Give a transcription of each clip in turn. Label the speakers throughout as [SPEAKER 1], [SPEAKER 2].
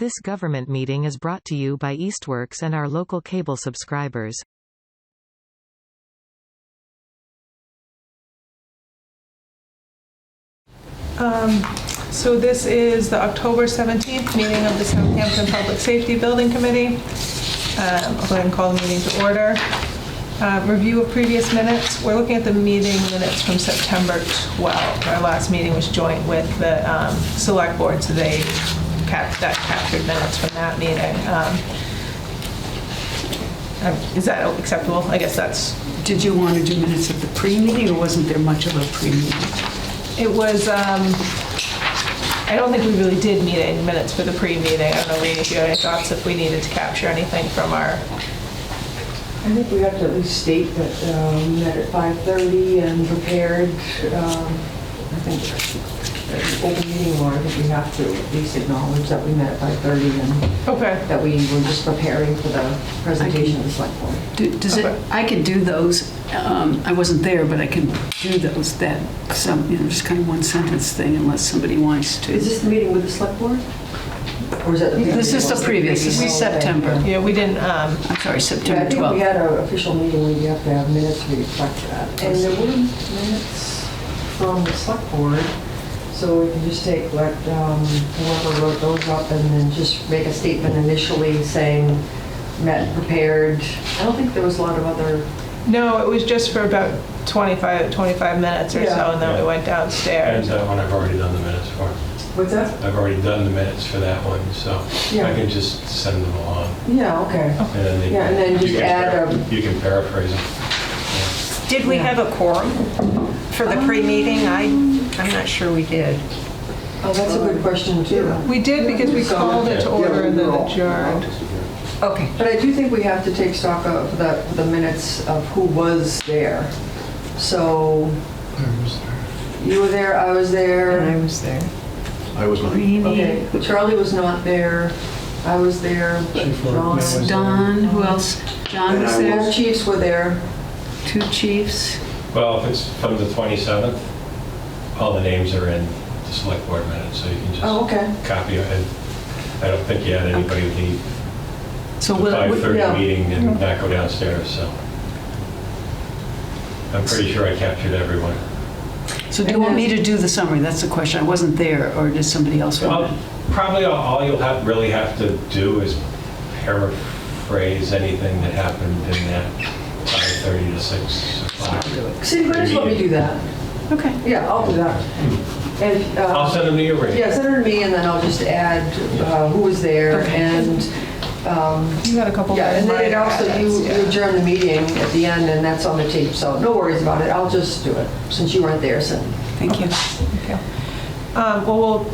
[SPEAKER 1] This government meeting is brought to you by Eastworks and our local cable subscribers.
[SPEAKER 2] So this is the October 17th meeting of the Southampton Public Safety Building Committee. I'll go ahead and call the meeting to order. Review of previous minutes. We're looking at the meeting minutes from September 12th. Our last meeting was joint with the select board, so they captured minutes from that meeting. Is that acceptable? I guess that's...
[SPEAKER 3] Did you want to do minutes of the pre-meeting, or wasn't there much of a pre-meeting?
[SPEAKER 2] It was, I don't think we really did meeting minutes for the pre-meeting. I don't know, Lee, if you had any thoughts if we needed to capture anything from our...
[SPEAKER 4] I think we have to at least state that we met at 5:30 and prepared. I think open meeting law, I think we have to at least acknowledge that we met at 5:30 and
[SPEAKER 2] Okay.
[SPEAKER 4] that we were just preparing for the presentation of the select board.
[SPEAKER 3] I could do those. I wasn't there, but I can do those. That just kind of one sentence thing, unless somebody wants to.
[SPEAKER 4] Is this the meeting with the select board? Or is that the previous?
[SPEAKER 3] This is the previous. This is September.
[SPEAKER 2] Yeah, we didn't...
[SPEAKER 3] I'm sorry, September 12th.
[SPEAKER 4] I think we had an official meeting where you have to have minutes to reflect that. And there were minutes from the select board, so we can just take whoever wrote those up and then just make a statement initially saying met, prepared. I don't think there was a lot of other...
[SPEAKER 2] No, it was just for about 25 minutes or so, and then we went downstairs.
[SPEAKER 5] And that one I've already done the minutes for.
[SPEAKER 4] What's that?
[SPEAKER 5] I've already done the minutes for that one, so I can just send them along.
[SPEAKER 4] Yeah, okay.
[SPEAKER 5] And then
[SPEAKER 4] just add
[SPEAKER 5] you can paraphrase them.
[SPEAKER 6] Did we have a quorum for the pre-meeting? I'm not sure we did.
[SPEAKER 4] Oh, that's a good question, too.
[SPEAKER 2] We did because we called it to order and then adjourned.
[SPEAKER 6] Okay.
[SPEAKER 4] But I do think we have to take stock of the minutes of who was there. So, you were there, I was there.
[SPEAKER 6] And I was there.
[SPEAKER 7] I was not.
[SPEAKER 4] Okay, Charlie was not there. I was there.
[SPEAKER 3] Don, who else? John was
[SPEAKER 4] Both
[SPEAKER 3] there.
[SPEAKER 4] chiefs were there.
[SPEAKER 3] 2 chiefs.
[SPEAKER 5] Well, if it's from the 27th, all the names are in the select board minutes, so you can just copy it. I don't think you had anybody leave
[SPEAKER 3] So
[SPEAKER 5] the 5:30 meeting and
[SPEAKER 4] Mm-hmm.
[SPEAKER 5] not go downstairs, so I'm pretty sure I captured everyone.
[SPEAKER 3] So do you want me to do the summary? That's the question. I wasn't there, or does somebody else want to?
[SPEAKER 5] Probably all you'll really have to do is paraphrase anything that happened in that 5:30 to 6 o'clock.
[SPEAKER 4] See, just let me do that.
[SPEAKER 3] Okay.
[SPEAKER 4] Yeah, I'll do that. And
[SPEAKER 5] I'll send them to you, Ray.
[SPEAKER 4] yeah, send her to me, and then I'll just add who was there and.
[SPEAKER 2] You had a couple.
[SPEAKER 4] Yeah, and then it also, you adjourn the meeting at the end, and that's on the tape, so no worries about it. I'll just do it, since you weren't there, so.
[SPEAKER 3] Thank you.
[SPEAKER 2] Okay. Well, we'll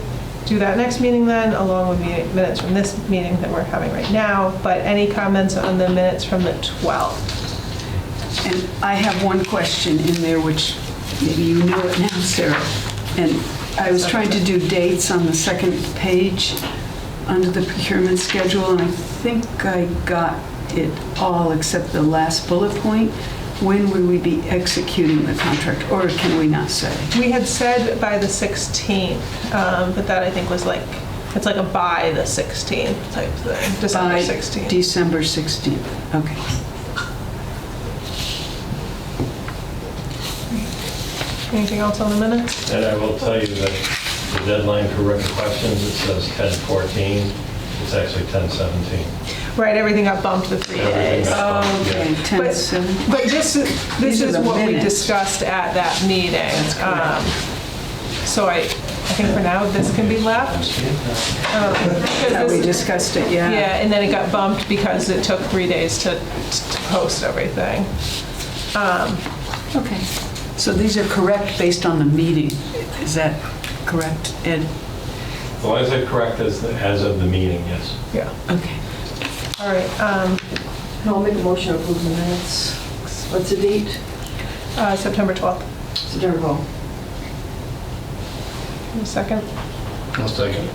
[SPEAKER 2] do that next meeting then, along with minutes from this meeting that we're having right now. But any comments on the minutes from the 12th?
[SPEAKER 3] And I have one question in there, which maybe you know it now, Sarah. And I was trying to do dates on the second page under the procurement schedule, and I think I got it all except the last bullet point. When will we be executing the contract, or can we not say?
[SPEAKER 2] We had said by the 16th, but that I think was like, it's like a by the 16th type thing, December
[SPEAKER 3] By
[SPEAKER 2] 16th.
[SPEAKER 3] December 16th, okay.
[SPEAKER 2] Anything else on the minutes?
[SPEAKER 5] And I will tell you that the deadline for written questions, it says 10/14. It's actually 10/17.
[SPEAKER 2] Right, everything got bumped to 3 days.
[SPEAKER 5] got bumped,
[SPEAKER 3] Okay,
[SPEAKER 5] yeah.
[SPEAKER 3] 10/7.
[SPEAKER 2] But this
[SPEAKER 3] These are
[SPEAKER 2] is
[SPEAKER 3] the
[SPEAKER 2] what we
[SPEAKER 3] minutes.
[SPEAKER 2] discussed at that meeting. So I think for now, this can be left.
[SPEAKER 3] How we discussed it, yeah.
[SPEAKER 2] Yeah, and then it got bumped because it took 3 days to post everything.
[SPEAKER 3] Okay. So these are correct based on the meeting. Is that correct, Ed?
[SPEAKER 5] As long as they're correct as of the meeting, yes.
[SPEAKER 2] Yeah,
[SPEAKER 3] Okay.
[SPEAKER 2] all right.
[SPEAKER 4] I'll make a motion to approve the minutes. What's the date?
[SPEAKER 2] September 12th.
[SPEAKER 4] September 12th.
[SPEAKER 2] Second.
[SPEAKER 7] I'll second.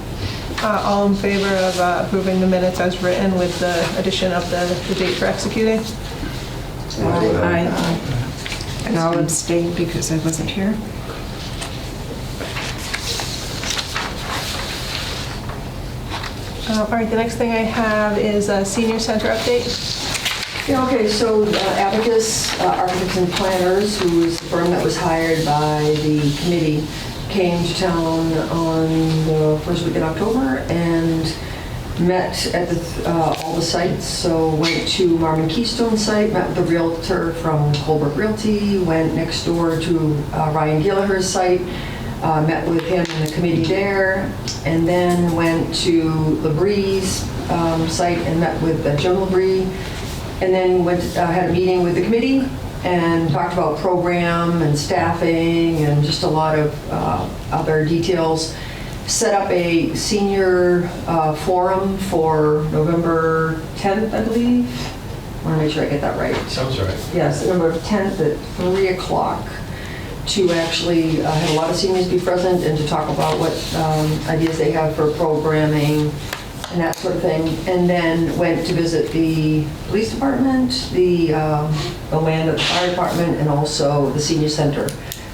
[SPEAKER 2] All in favor of approving the minutes as written with the addition of the date for executing?
[SPEAKER 3] Aye.
[SPEAKER 6] And I'll abstain because I wasn't here.
[SPEAKER 2] All right, the next thing I have is a senior center update.
[SPEAKER 4] Yeah, okay, so Abacus Architects and Planners, who is the firm that was hired by the committee, came to town on the first week in October and met at all the sites. So went to Marvin Keystone's site, met with the realtor from Colbrook Realty, went next door to Ryan Gallagher's site, met with him and the committee there, and then went to Labree's site and met with Jim Labree, and then had a meeting with the committee and talked about program and staffing and just a lot of other details. Set up a senior forum for November 10th, I believe. I want to make sure I get that right.
[SPEAKER 5] Sounds right.
[SPEAKER 4] Yes, November 10th at 3 o'clock to actually have a lot of seniors be present and to talk about what ideas they have for programming and that sort of thing. And then went to visit the police department, the land at the fire department, and also the senior center.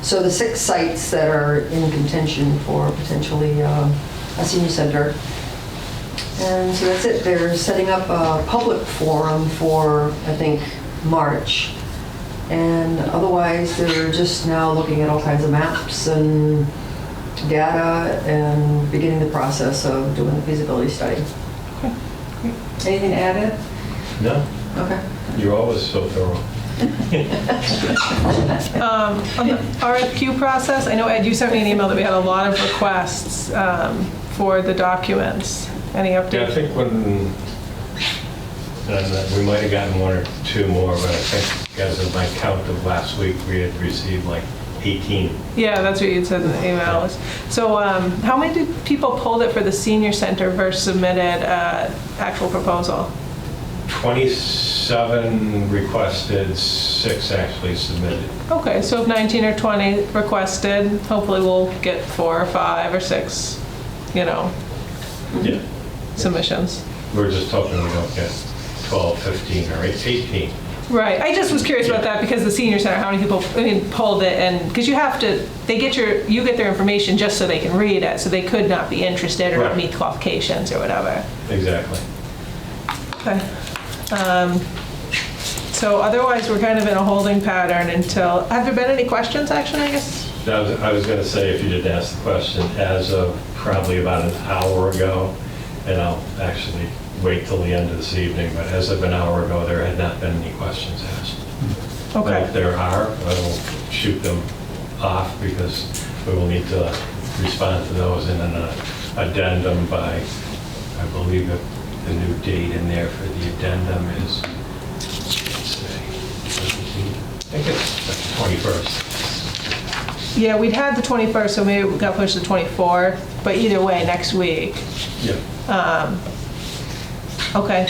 [SPEAKER 4] So the 6 sites that are in contention for potentially a senior center. And so that's it. They're setting up a public forum for, I think, March. And otherwise, they're just now looking at all kinds of maps and data and beginning the process of doing the feasibility study.
[SPEAKER 2] Okay, great.
[SPEAKER 4] Anything to add, Ed?
[SPEAKER 5] No,
[SPEAKER 4] Okay.
[SPEAKER 5] you're always so thorough.
[SPEAKER 2] On the RFQ process, I know, Ed, you sent me an email that we had a lot of requests for the documents. Any
[SPEAKER 5] Yeah, I
[SPEAKER 2] update?
[SPEAKER 5] think we might have gotten 1 or 2 more, but I think as of my count of last week, we had received like 18.
[SPEAKER 2] Yeah, that's what you said in the email. So how many did people pulled it for the senior center versus submitted actual proposal?
[SPEAKER 5] 27 requested, 6 actually submitted.
[SPEAKER 2] Okay, so if 19 or 20 requested, hopefully we'll get 4 or 5 or 6,
[SPEAKER 5] Yeah,
[SPEAKER 2] submissions.
[SPEAKER 5] we're just hoping we don't get 12, 15, or 18.
[SPEAKER 2] Right. I just was curious about that because the senior center, how many people pulled it, and because you have to, you get their information just so they can read it, so they could not be interested or not
[SPEAKER 5] Right.
[SPEAKER 2] meet the qualifications or whatever.
[SPEAKER 5] Exactly.
[SPEAKER 2] Okay. So otherwise, we're kind of in a holding pattern until, have there been any questions, actually, I guess?
[SPEAKER 5] I was going to say, if you didn't ask the question, as of probably about an hour ago, and I'll actually wait till the end of this evening, but as of an hour ago, there had not been any questions asked. But
[SPEAKER 2] Okay.
[SPEAKER 5] if there are, I will shoot them off because we will need to respond to those in an addendum by, I believe that the new date in there for the addendum is, let's see, I think it's the 21st.
[SPEAKER 2] Yeah, we'd had the 21st, so maybe we got pushed to the 24th, but either way, next week.
[SPEAKER 5] Yeah.
[SPEAKER 2] Okay.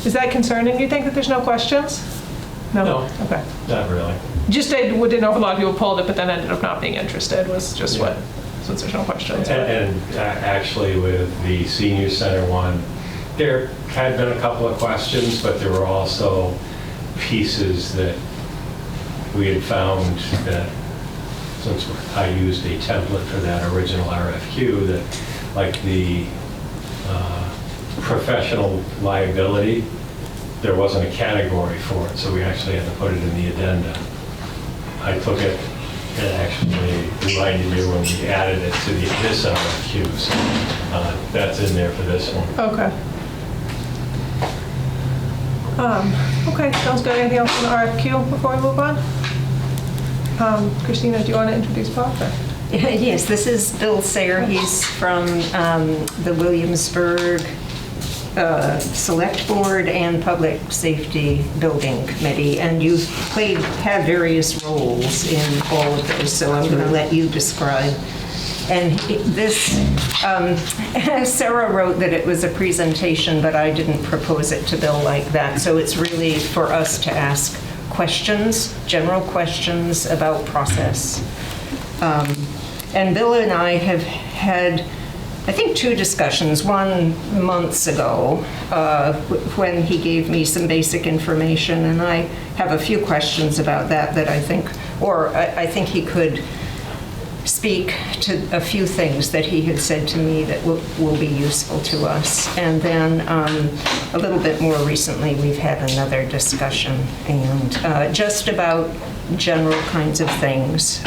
[SPEAKER 2] Is that concerning, do you think, that there's no questions?
[SPEAKER 5] No.
[SPEAKER 2] Okay.
[SPEAKER 5] Not really.
[SPEAKER 2] Just I didn't know if a lot of people pulled it, but then ended up not being interested, was just
[SPEAKER 5] Yeah.
[SPEAKER 2] what, since there's no questions.
[SPEAKER 5] And actually with the senior center one, there had been a couple of questions, but there were also pieces that we had found that, since I used a template for that original RFQ, that like the professional liability, there wasn't a category for it, so we actually had to put it in the addenda. I took it and actually reminded you when we added it to this RFQ, so that's in there for this one.
[SPEAKER 2] Okay. Okay, sounds good. Anything else on the RFQ before we move on? Christina, do you want to introduce Bob? or-
[SPEAKER 6] Yes, this is Bill Sayer. He's from the Williamsburg Select Board and Public Safety Building Committee, and you've had various roles in all of those, so I'm going to let you describe. And this, Sarah wrote that it was a presentation, but I didn't propose it to Bill like that, so it's really for us to ask questions, general questions about process. And Bill and I have had, I think, 2 discussions, one months ago when he gave me some basic information, and I have a few questions about that I think he could speak to a few things that he had said to me that will be useful to us. And then a little bit more recently, we've had another discussion, and just about general kinds of things.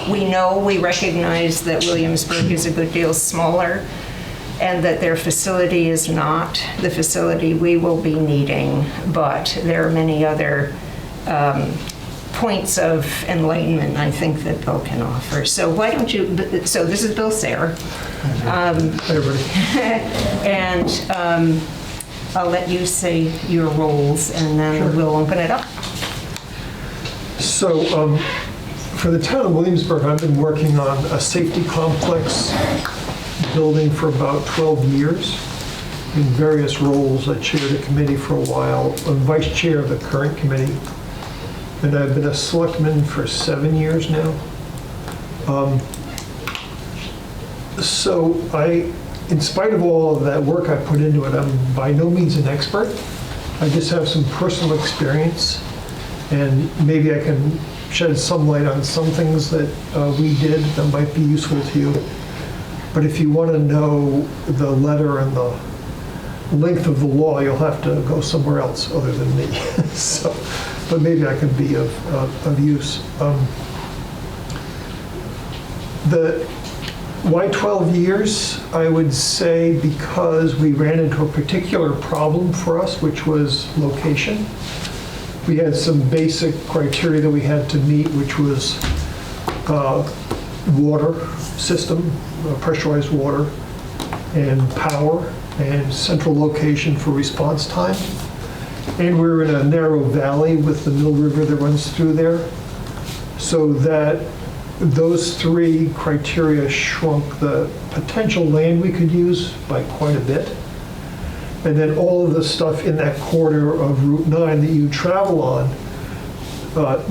[SPEAKER 6] We recognize that Williamsburg is a good deal smaller, and that their facility is not the facility we will be needing, but there are many other points of enlightenment, I think, that Bill can offer. So why don't you, so this is Bill Sayre.
[SPEAKER 8] Hi, everybody.
[SPEAKER 6] And I'll let you say your roles, and then
[SPEAKER 8] Sure.
[SPEAKER 6] we'll open it up.
[SPEAKER 8] So for the town of Williamsburg, I've been working on a safety complex building for about 12 years in various roles. I chaired a committee for a while. I'm vice chair of the current committee, and I've been a selectman for 7 years now. So in spite of all of that work I put into it, I'm by no means an expert. I just have some personal experience, and maybe I can shed some light on some things that we did that might be useful to you. But if you want to know the letter and the length of the law, you'll have to go somewhere else other than me. But maybe I could be of use. Why 12 years? I would say because we ran into a particular problem for us, which was location. We had some basic criteria that we had to meet, which was water system, pressurized water, and power, and central location for response time. And we're in a narrow valley with the Mill River that runs through there, so that those three criteria shrunk the potential land we could use by quite a bit. And then all of the stuff in that corner of Route 9 that you travel on,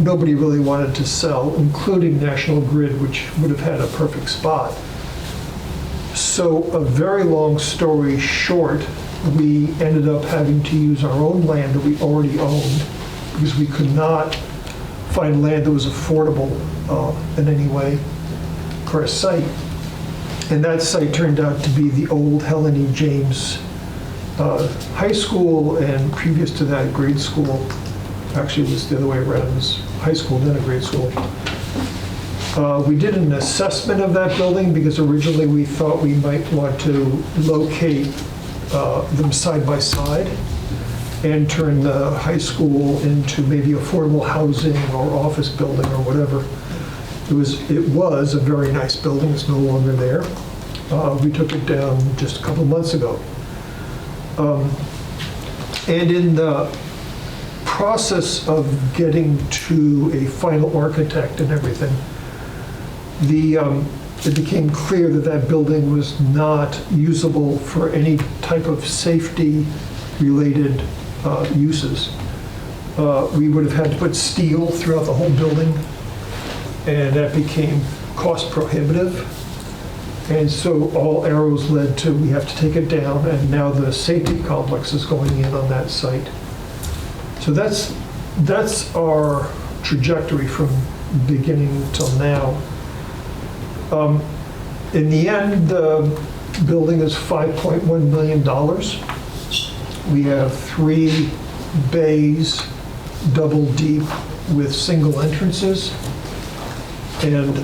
[SPEAKER 8] nobody really wanted to sell, including National Grid, which would have had a perfect spot. So a very long story short, we ended up having to use our own land that we already owned because we could not find land that was affordable in any way for a site. And that site turned out to be the old Helen E. James high school, and previous to that, grade school. Actually, it was the other way around. It was high school, then a grade school. We did an assessment of that building because originally we thought we might want to locate them side by side and turn the high school into maybe affordable housing or office building or whatever. It was a very nice building. It's no longer there. We took it down just a couple months ago. And in the process of getting to a final architect and everything, it became clear that that building was not usable for any type of safety-related uses. We would have had to put steel throughout the whole building, and that became cost prohibitive. And so all arrows led to we have to take it down, and now the safety complex is going in on that site. So that's our trajectory from beginning till now. In the end, the building is $5.1 million. We have 3 bays, double deep, with single entrances. And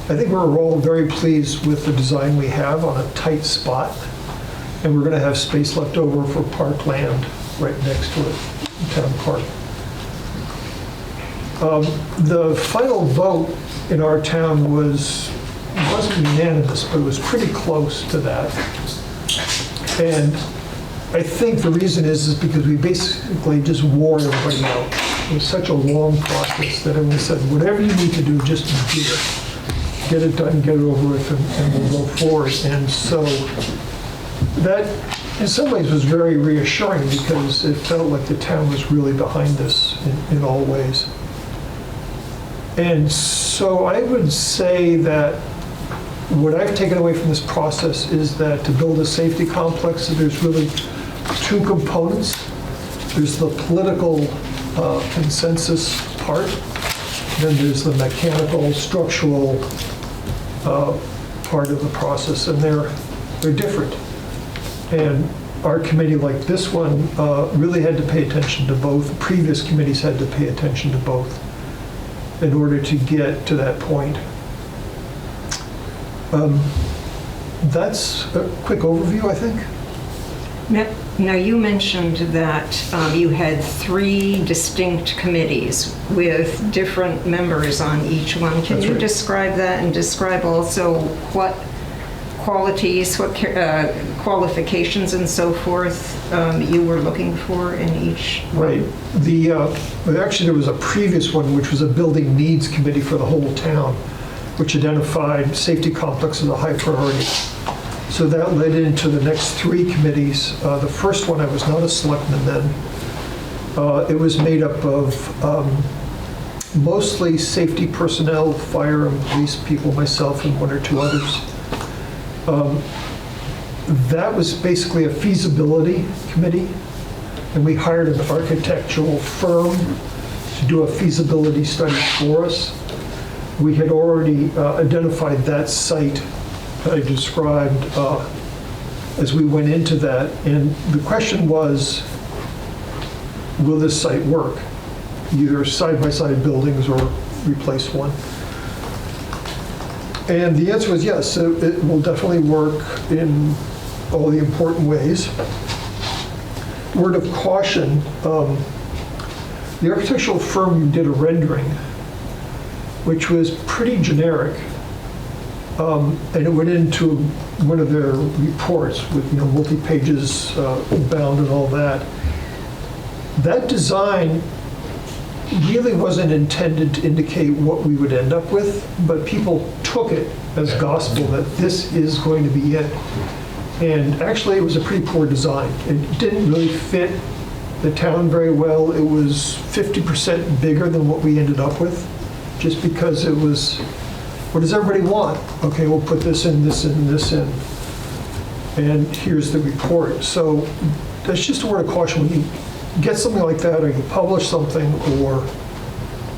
[SPEAKER 8] I think we're all very pleased with the design we have on a tight spot. And we're going to have space left over for parkland right next to it, town park. The final vote in our town wasn't unanimous, but it was pretty close to that. And I think the reason is because we basically just wore everybody out. It was such a long process that everyone said, whatever you need to do, just do it. Get it done, get it over with, and we'll go forward. And so that, in some ways, was very reassuring because it felt like the town was really behind us in all ways. And so I would say that what I've taken away from this process is that to build a safety complex, there's really 2 components. There's the political consensus part, then there's the mechanical, structural part of the process, and they're different. And our committee, like this one, really had to pay attention to both. Previous committees had to pay attention to both in order to get to that point. That's a quick overview, I think.
[SPEAKER 6] Now, you mentioned that you had 3 distinct committees with different members on each one. Can
[SPEAKER 8] That's
[SPEAKER 6] you
[SPEAKER 8] right.
[SPEAKER 6] describe that and describe also what qualities, what qualifications and so forth you were looking for in each one?
[SPEAKER 8] Right. Actually, there was a previous one, which was a building needs committee for the whole town, which identified safety complex as a high priority. So that led into the next 3 committees. The first one, I was not a selectman then. It was made up of mostly safety personnel, fire and police people, myself and 1 or 2 others. That was basically a feasibility committee, and we hired an architectural firm to do a feasibility study for us. We had already identified that site that I described as we went into that, and the question was, will this site work? Either side-by-side buildings or replace one. And the answer was yes, it will definitely work in all the important ways. Word of caution, the architectural firm did a rendering, which was pretty generic, and it went into one of their reports with multi-pages bound and all that. That design really wasn't intended to indicate what we would end up with, but people took it as gospel that this is going to be it. And actually, it was a pretty poor design. It didn't really fit the town very well. It was 50% bigger than what we ended up with, just because it was, what does everybody want? Okay, we'll put this in, this in, this in. And here's the report. So that's just a word of caution. When you get something like that, or you publish something, or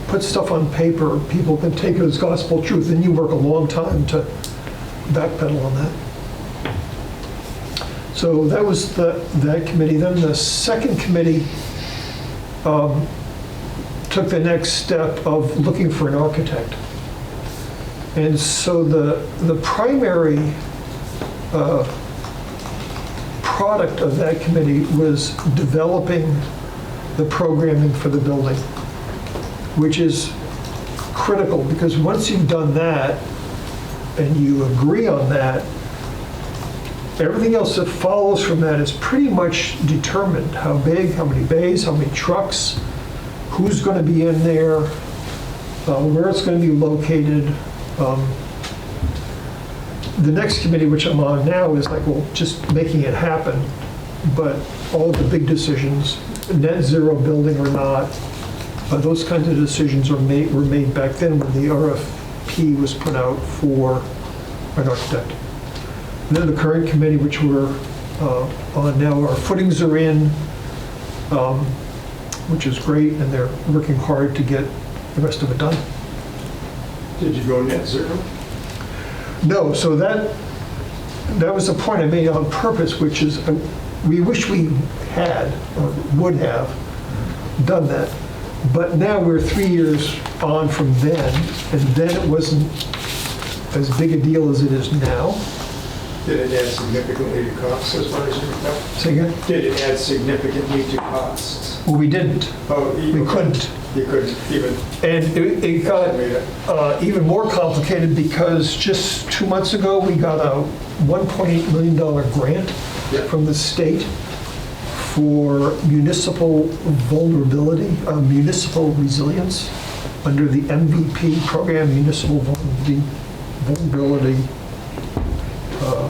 [SPEAKER 8] put stuff on paper, people can take it as gospel truth, and you work a long time to backpedal on that. So that was that committee. Then the second committee took the next step of looking for an architect. And so the primary product of that committee was developing the programming for the building, which is critical, because once you've done that and you agree on that, everything else that follows from that is pretty much determined. How big, how many bays, how many trucks, who's going to be in there, where it's going to be located. The next committee, which I'm on now, is like, well, just making it happen. But all the big decisions, net zero building or not, those kinds of decisions were made back then when the RFP was put out for an architect. And then the current committee, which we're on now, our footings are in, which is great, and they're working hard to get the rest of it done.
[SPEAKER 7] Did you go net zero?
[SPEAKER 8] No, so that was the point I made on purpose, which is we wish we had or would have done that. But now we're 3 years on from then, and then it wasn't as big a deal as it is now.
[SPEAKER 7] Did it add significantly to costs as far as you recall?
[SPEAKER 8] Say again?
[SPEAKER 7] Did it add significantly to costs?
[SPEAKER 8] Well, we didn't.
[SPEAKER 7] Oh,
[SPEAKER 8] We couldn't.
[SPEAKER 7] You couldn't even.
[SPEAKER 8] And it got even more complicated because just 2 months ago, we got a $1.8 million grant from the state for municipal vulnerability, municipal resilience under the MVP program, Municipal Vulnerability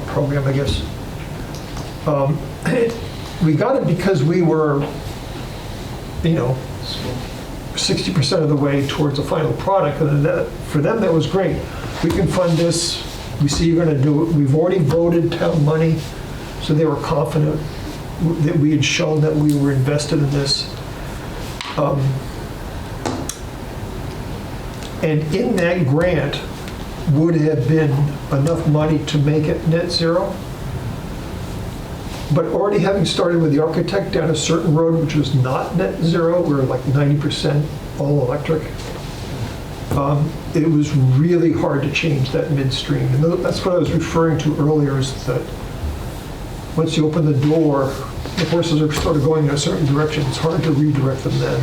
[SPEAKER 8] Program, I guess. We got it because we were, 60% of the way towards the final product, and for them that was great. We can fund this. We see you're going to do it. We've already voted town money, so they were confident that we had shown that we were invested in this. And in that grant would have been enough money to make it net zero. But already having started with the architect down a certain road, which was not net zero, we were like 90% all electric. It was really hard to change that midstream. And that's what I was referring to earlier, is that once you open the door, the horses are sort of going in a certain direction. It's hard to redirect them then.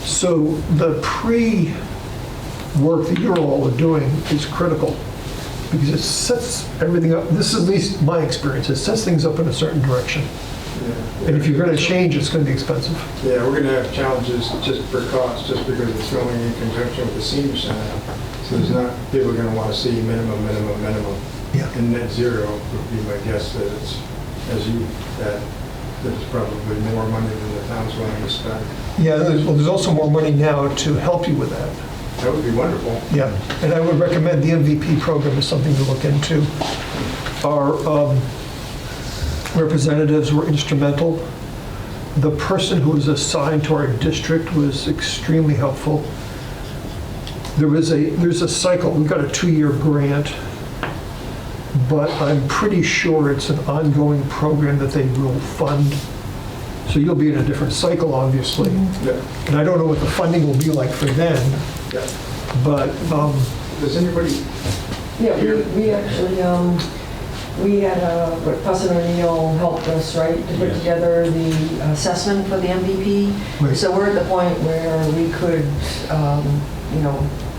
[SPEAKER 8] So the pre-work that you're all doing is critical, because it sets everything up. This is at least my experience. It sets things up in a certain direction. And if you're going to change, it's going to be expensive.
[SPEAKER 7] Yeah, we're going to have challenges just for cost, just because it's going in conjunction with the senior center. So there's not, people are going to want to see minimum.
[SPEAKER 8] Yeah.
[SPEAKER 7] And net zero would be my guess that it's, that there's probably more money than the town's willing to spend.
[SPEAKER 8] Yeah, there's also more money now to help you with that.
[SPEAKER 7] That would be wonderful.
[SPEAKER 8] Yeah, and I would recommend the MVP program is something to look into. Our representatives were instrumental. The person who was assigned to our district was extremely helpful. There's a cycle. We got a 2-year grant, but I'm pretty sure it's an ongoing program that they will fund. So you'll be in a different cycle, obviously.
[SPEAKER 7] Yeah.
[SPEAKER 8] And I don't know what the funding will be like for then,
[SPEAKER 7] Yeah.
[SPEAKER 8] but
[SPEAKER 7] Does anybody,
[SPEAKER 4] Yeah, we actually, we had, Preston O'Neill helped us, right, to put
[SPEAKER 5] Yes.
[SPEAKER 4] together the assessment for the MVP.
[SPEAKER 8] Right.
[SPEAKER 4] So we're at the point where we could,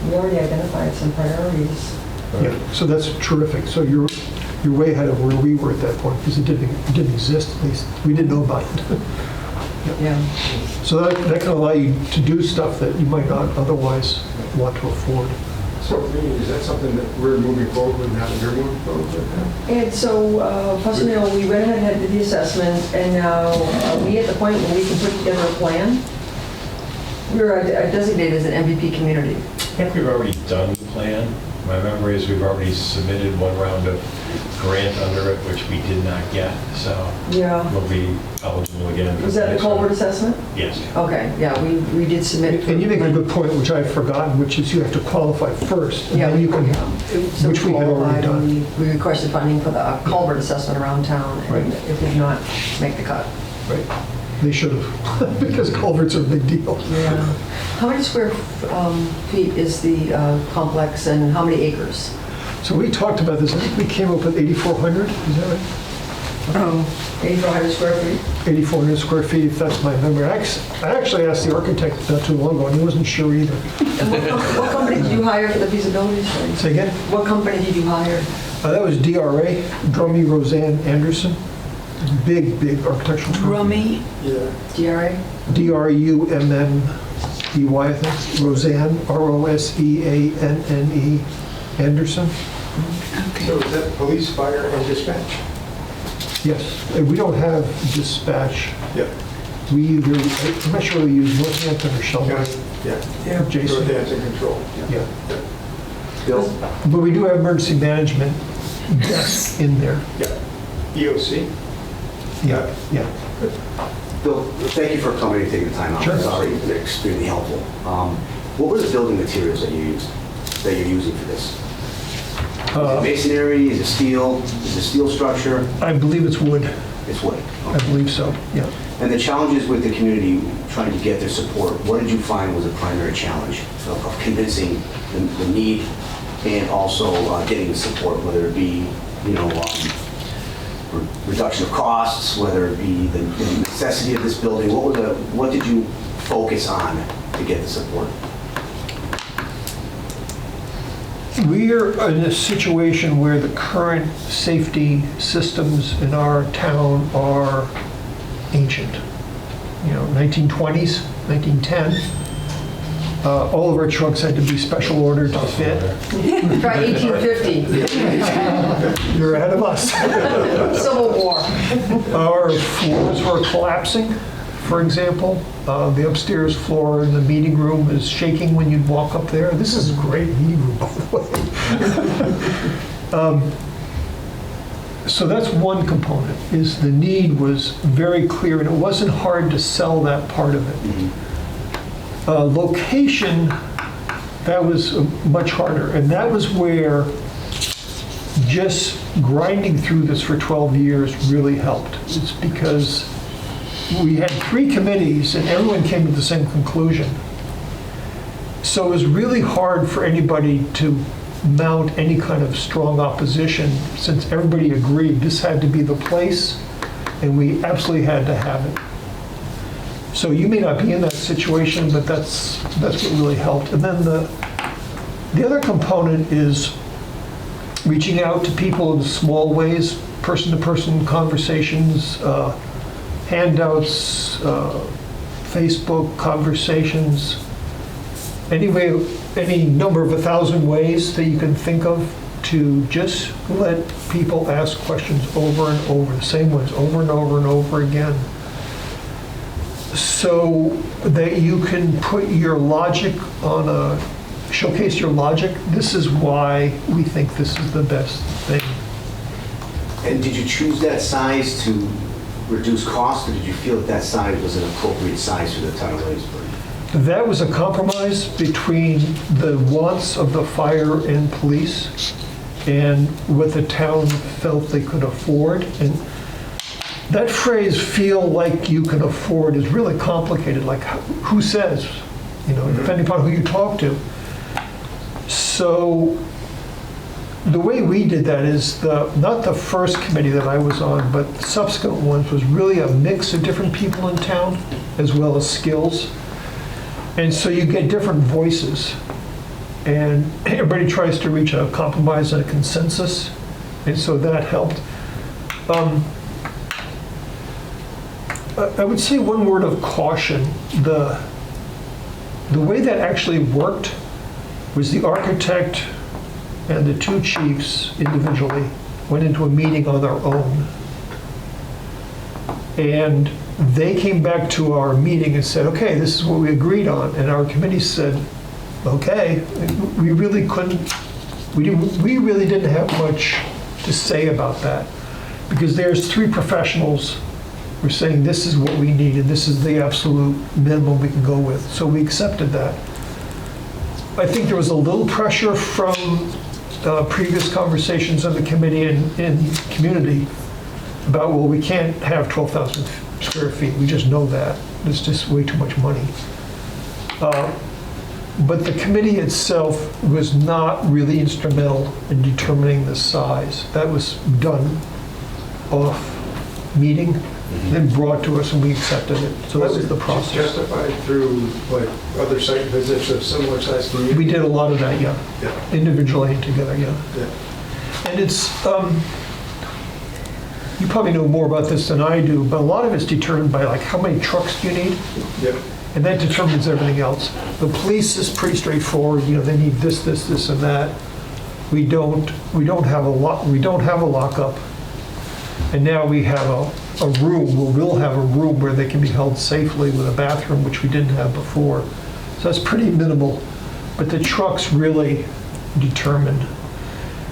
[SPEAKER 4] we already identified some priorities.
[SPEAKER 8] yeah, so that's terrific. So you're way ahead of where we were at that point, because it didn't exist, at least. We didn't know about it.
[SPEAKER 4] Yeah.
[SPEAKER 8] So that can allow you to do stuff that you might not otherwise want to afford.
[SPEAKER 7] so is that something that we're moving forward with now, that you're moving forward with now?
[SPEAKER 4] And so, Preston O'Neill, we went ahead and did the assessment, and now are we at the point where we can put together a plan? We're designated as an MVP community.
[SPEAKER 5] I think we've already done the plan. My memory is we've already submitted one round of grant under it, which we did not get, so
[SPEAKER 4] Yeah.
[SPEAKER 5] we'll be eligible again.
[SPEAKER 4] Was that the culvert assessment?
[SPEAKER 5] Yes.
[SPEAKER 4] Okay, yeah, we did submit.
[SPEAKER 8] And you make a good point, which I've forgotten, which is you have to qualify first, and
[SPEAKER 4] Yeah,
[SPEAKER 8] then you can,
[SPEAKER 4] So
[SPEAKER 8] which we had already
[SPEAKER 4] qualified,
[SPEAKER 8] done.
[SPEAKER 4] and We requested funding for the culvert assessment around town, and
[SPEAKER 8] Right.
[SPEAKER 4] it did not make the cut.
[SPEAKER 8] Right. They should have, because culverts are a big deal.
[SPEAKER 4] Yeah. How many square feet is the complex, and how many acres?
[SPEAKER 8] So we talked about this, I think we came up with 8,400, is that right?
[SPEAKER 4] 8,400 square feet?
[SPEAKER 8] 8,400 square feet, if that's my memory. I actually asked the architect not too long ago, and he wasn't sure either.
[SPEAKER 4] And what company did you hire for the feasibility study?
[SPEAKER 8] Say again?
[SPEAKER 4] What company did you hire?
[SPEAKER 8] That was DRA, Drummy Roseanne Anderson. Big architectural firm.
[SPEAKER 3] Rummy,
[SPEAKER 7] Yeah.
[SPEAKER 4] DRA?
[SPEAKER 8] DRUMMEY, I think. Roseanne, ROSEANNE, Anderson.
[SPEAKER 7] So is that police, fire, and dispatch?
[SPEAKER 8] Yes, and we don't have dispatch.
[SPEAKER 7] Yeah.
[SPEAKER 8] We either, I'm not sure we use Northampton or Shelburne.
[SPEAKER 7] Yeah.
[SPEAKER 8] Jason.
[SPEAKER 7] So that's in control.
[SPEAKER 8] Yeah.
[SPEAKER 9] Bill,
[SPEAKER 8] But we do have emergency management desks in there.
[SPEAKER 7] Yeah. EOC?
[SPEAKER 8] Yeah, yeah.
[SPEAKER 9] Bill, thank you for coming and taking the time out.
[SPEAKER 8] Sure.
[SPEAKER 9] It's already been extremely helpful. What were the building materials that you're using for this? Is it masonry? Is it steel? Is it steel structure?
[SPEAKER 8] I believe it's wood.
[SPEAKER 9] It's wood.
[SPEAKER 8] I believe so, yeah.
[SPEAKER 9] And the challenges with the community trying to get their support, what did you find was a primary challenge of convincing the need and also getting the support, whether it be, reduction of costs, whether it be the necessity of this building? What did you focus on to get the support?
[SPEAKER 8] We're in a situation where the current safety systems in our town are ancient. 1920s, 1910. All of our trucks had to be special ordered to fit.
[SPEAKER 4] Try 1850,
[SPEAKER 8] You're ahead of us.
[SPEAKER 4] Civil War.
[SPEAKER 8] Our floors were collapsing, for example. The upstairs floor in the meeting room is shaking when you walk up there. This is a great meeting room, by the way. So that's one component, is the need was very clear, and it wasn't hard to sell that part of it. Location That was much harder. And that was where just grinding through this for 12 years really helped. It's because we had 3 committees and everyone came to the same conclusion. So it was really hard for anybody to mount any kind of strong opposition since everybody agreed this had to be the place and we absolutely had to have it. So you may not be in that situation, but that's what really helped. And then the other component is reaching out to people in small ways, person-to-person conversations, handouts, Facebook conversations, any number of 1,000 ways that you can think of to just let people ask questions over and over, the same ones over and over and over again, so that you can put your logic showcase your logic. This is why we think this is the best thing.
[SPEAKER 9] And did you choose that size to reduce cost, or did you feel that size was an appropriate size for the town of Williamsburg?
[SPEAKER 8] That was a compromise between the wants of the fire and police and what the town felt they could afford. And that phrase, "feel like you can afford," is really complicated. Like, who says? Depending upon who you talk to. So the way we did that is not the first committee that I was on, but subsequent ones was really a mix of different people in town as well as skills. And so you get different voices, and everybody tries to reach a compromise and a consensus, and so that helped. I would say one word of caution. The way that actually worked was the architect and the 2 chiefs individually went into a meeting on their own. And they came back to our meeting and said, okay, this is what we agreed on. And our committee said, okay, we really didn't have much to say about that, because there's 3 professionals who are saying this is what we need and this is the absolute minimum we can go with. So we accepted that. I think there was a little pressure from previous conversations on the committee and community about, well, we can't have 12,000 square feet. We just know that. It's just way too much money. But the committee itself was not really instrumental in determining the size. That was done off meeting, then brought to us and we accepted it. So that was the process.
[SPEAKER 7] Justified through like other site visits of similar size communities?
[SPEAKER 8] We did a lot of that, yeah. Individually and together, yeah. And it's, you probably know more about this than I do, but a lot of it's determined by like how many trucks do you need? And that determines everything else. The police is pretty straightforward. They need this, this, this, and that. We don't have a lockup. And now we have a room. We'll have a room where they can be held safely with a bathroom, which we didn't have before. So that's pretty minimal. But the trucks really determine.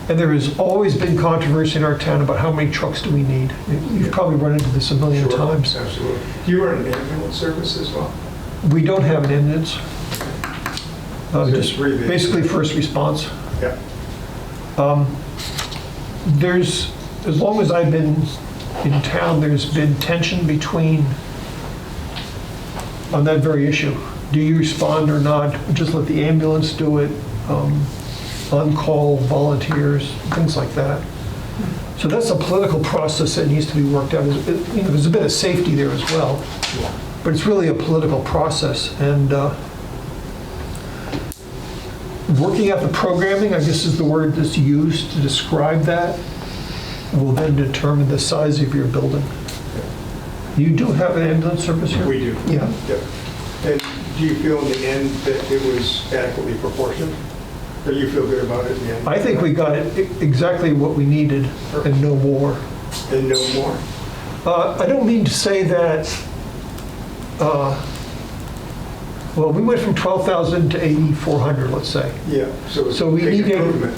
[SPEAKER 8] And there has always been controversy in our town about how many trucks do we need. You've probably run into this a million times.
[SPEAKER 7] Absolutely. Do you run an ambulance service as well?
[SPEAKER 8] We don't have an ambulance. Just basically first response.
[SPEAKER 7] Yeah.
[SPEAKER 8] As long as I've been in town, there's been tension on that very issue. Do you respond or not? Just let the ambulance do it. On-call volunteers, things like that. So that's a political process that needs to be worked out. There's a bit of safety there as well, but it's really a political process. And working out the programming, I guess is the word that's used to describe that, will then determine the size of your building. You do have an ambulance service here?
[SPEAKER 7] We do.
[SPEAKER 8] Yeah.
[SPEAKER 7] And do you feel in the end that it was adequately proportioned? Or you feel good about it in the end?
[SPEAKER 8] I think we got it exactly what we needed and no more.
[SPEAKER 7] And no more?
[SPEAKER 8] I don't mean to say that, well, we went from 12,000 to 8,400, let's say.
[SPEAKER 7] Yeah, so it's
[SPEAKER 8] So
[SPEAKER 7] a
[SPEAKER 8] we
[SPEAKER 7] big
[SPEAKER 8] need
[SPEAKER 7] improvement.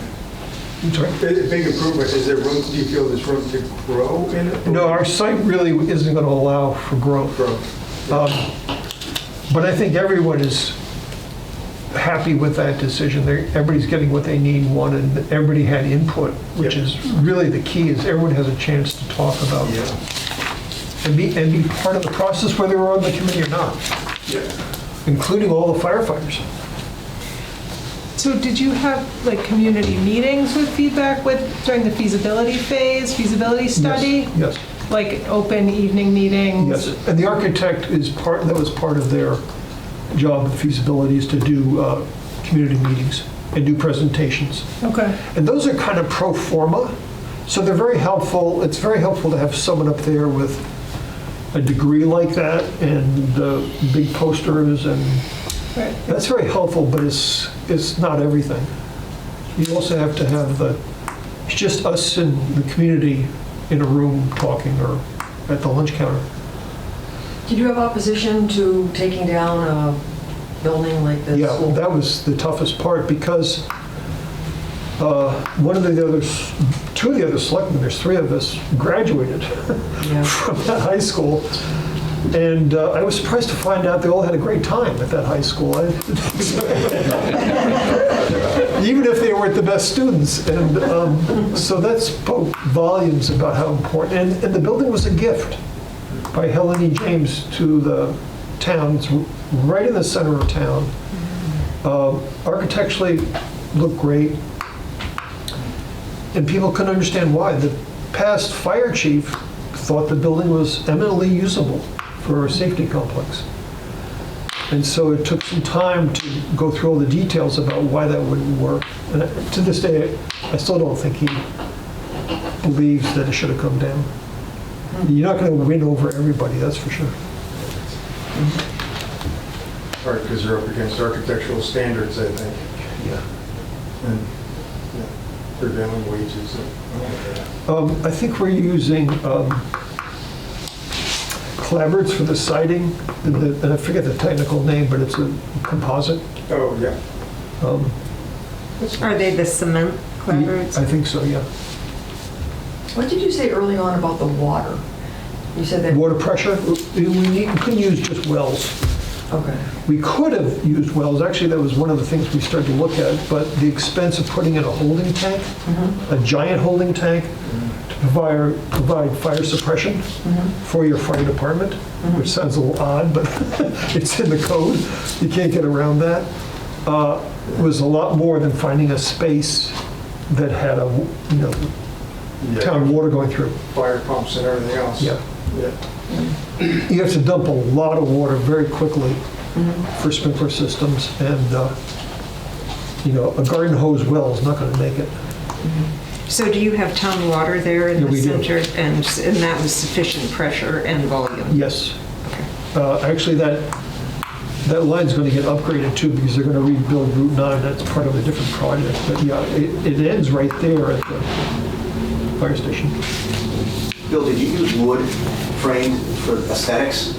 [SPEAKER 8] I'm sorry?
[SPEAKER 7] It's a big improvement. Is there room, do you feel there's room to grow in it?
[SPEAKER 8] No, our site really isn't going to allow for growth.
[SPEAKER 7] Growth.
[SPEAKER 8] But I think everyone is happy with that decision. Everybody's getting what they need, wanted, everybody had input, which is really the key, is everyone has a chance to talk about and be part of the process, whether we're on the committee or not, including all the firefighters.
[SPEAKER 2] So did you have like community meetings with feedback during the feasibility phase, feasibility study?
[SPEAKER 8] Yes.
[SPEAKER 2] Like open evening meetings?
[SPEAKER 8] Yes, and the architect that was part of their job, the feasibility, is to do community meetings and do presentations.
[SPEAKER 2] Okay.
[SPEAKER 8] And those are kind of pro forma, so they're very helpful. It's very helpful to have someone up there with a degree like that and big posters, and
[SPEAKER 2] Right.
[SPEAKER 8] that's very helpful, but it's not everything. You also have to have it's just us and the community in a room talking or at the lunch counter.
[SPEAKER 4] Did you have opposition to taking down a building like this?
[SPEAKER 8] Yeah, well, that was the toughest part, because two of the other selectmen, there's three of us, graduated from that high school. And I was surprised to find out they all had a great time at that high school. Even if they weren't the best students. And so that spoke volumes about how important, and the building was a gift by Helen E. James to the town. It's right in the center of town. Architecturally looked great. And people couldn't understand why. The past fire chief thought the building was eminently usable for a safety complex. And so it took some time to go through all the details about why that wouldn't work. And to this day, I still don't think he believes that it should have come down. You're not going to win over everybody, that's for sure.
[SPEAKER 7] Right, because they're up against architectural standards, I think.
[SPEAKER 8] Yeah.
[SPEAKER 7] And prevailing wages.
[SPEAKER 8] I think we're using clapboards for the siding, and I forget the technical name, but it's a composite.
[SPEAKER 7] Oh, yeah.
[SPEAKER 6] Are they the cement clapboards?
[SPEAKER 8] I think so, yeah.
[SPEAKER 4] What did you say early on about the water? You said that...
[SPEAKER 8] Water pressure, we couldn't use just wells.
[SPEAKER 4] Okay.
[SPEAKER 8] We could have used wells, actually that was one of the things we started to look at, but the expense of putting in a holding tank, a giant holding tank, to provide fire suppression for your fire department, which sounds a little odd, but it's in the code. You can't get around that. Was a lot more than finding a space that had town water going through.
[SPEAKER 7] Fire pumps and everything else.
[SPEAKER 8] Yeah.
[SPEAKER 7] Yeah.
[SPEAKER 8] You have to dump a lot of water very quickly for sprinkler systems, and a garden hose well is not going to make it.
[SPEAKER 6] So do you have town water there in
[SPEAKER 8] Yeah,
[SPEAKER 6] the
[SPEAKER 8] we do.
[SPEAKER 6] center? And that was sufficient pressure and volume?
[SPEAKER 8] Yes. Actually, that line's going to get upgraded too, because they're going to rebuild Route 9. That's part of a different project. But yeah, it ends right there at the fire station.
[SPEAKER 9] Bill, did you use wood framed for aesthetics?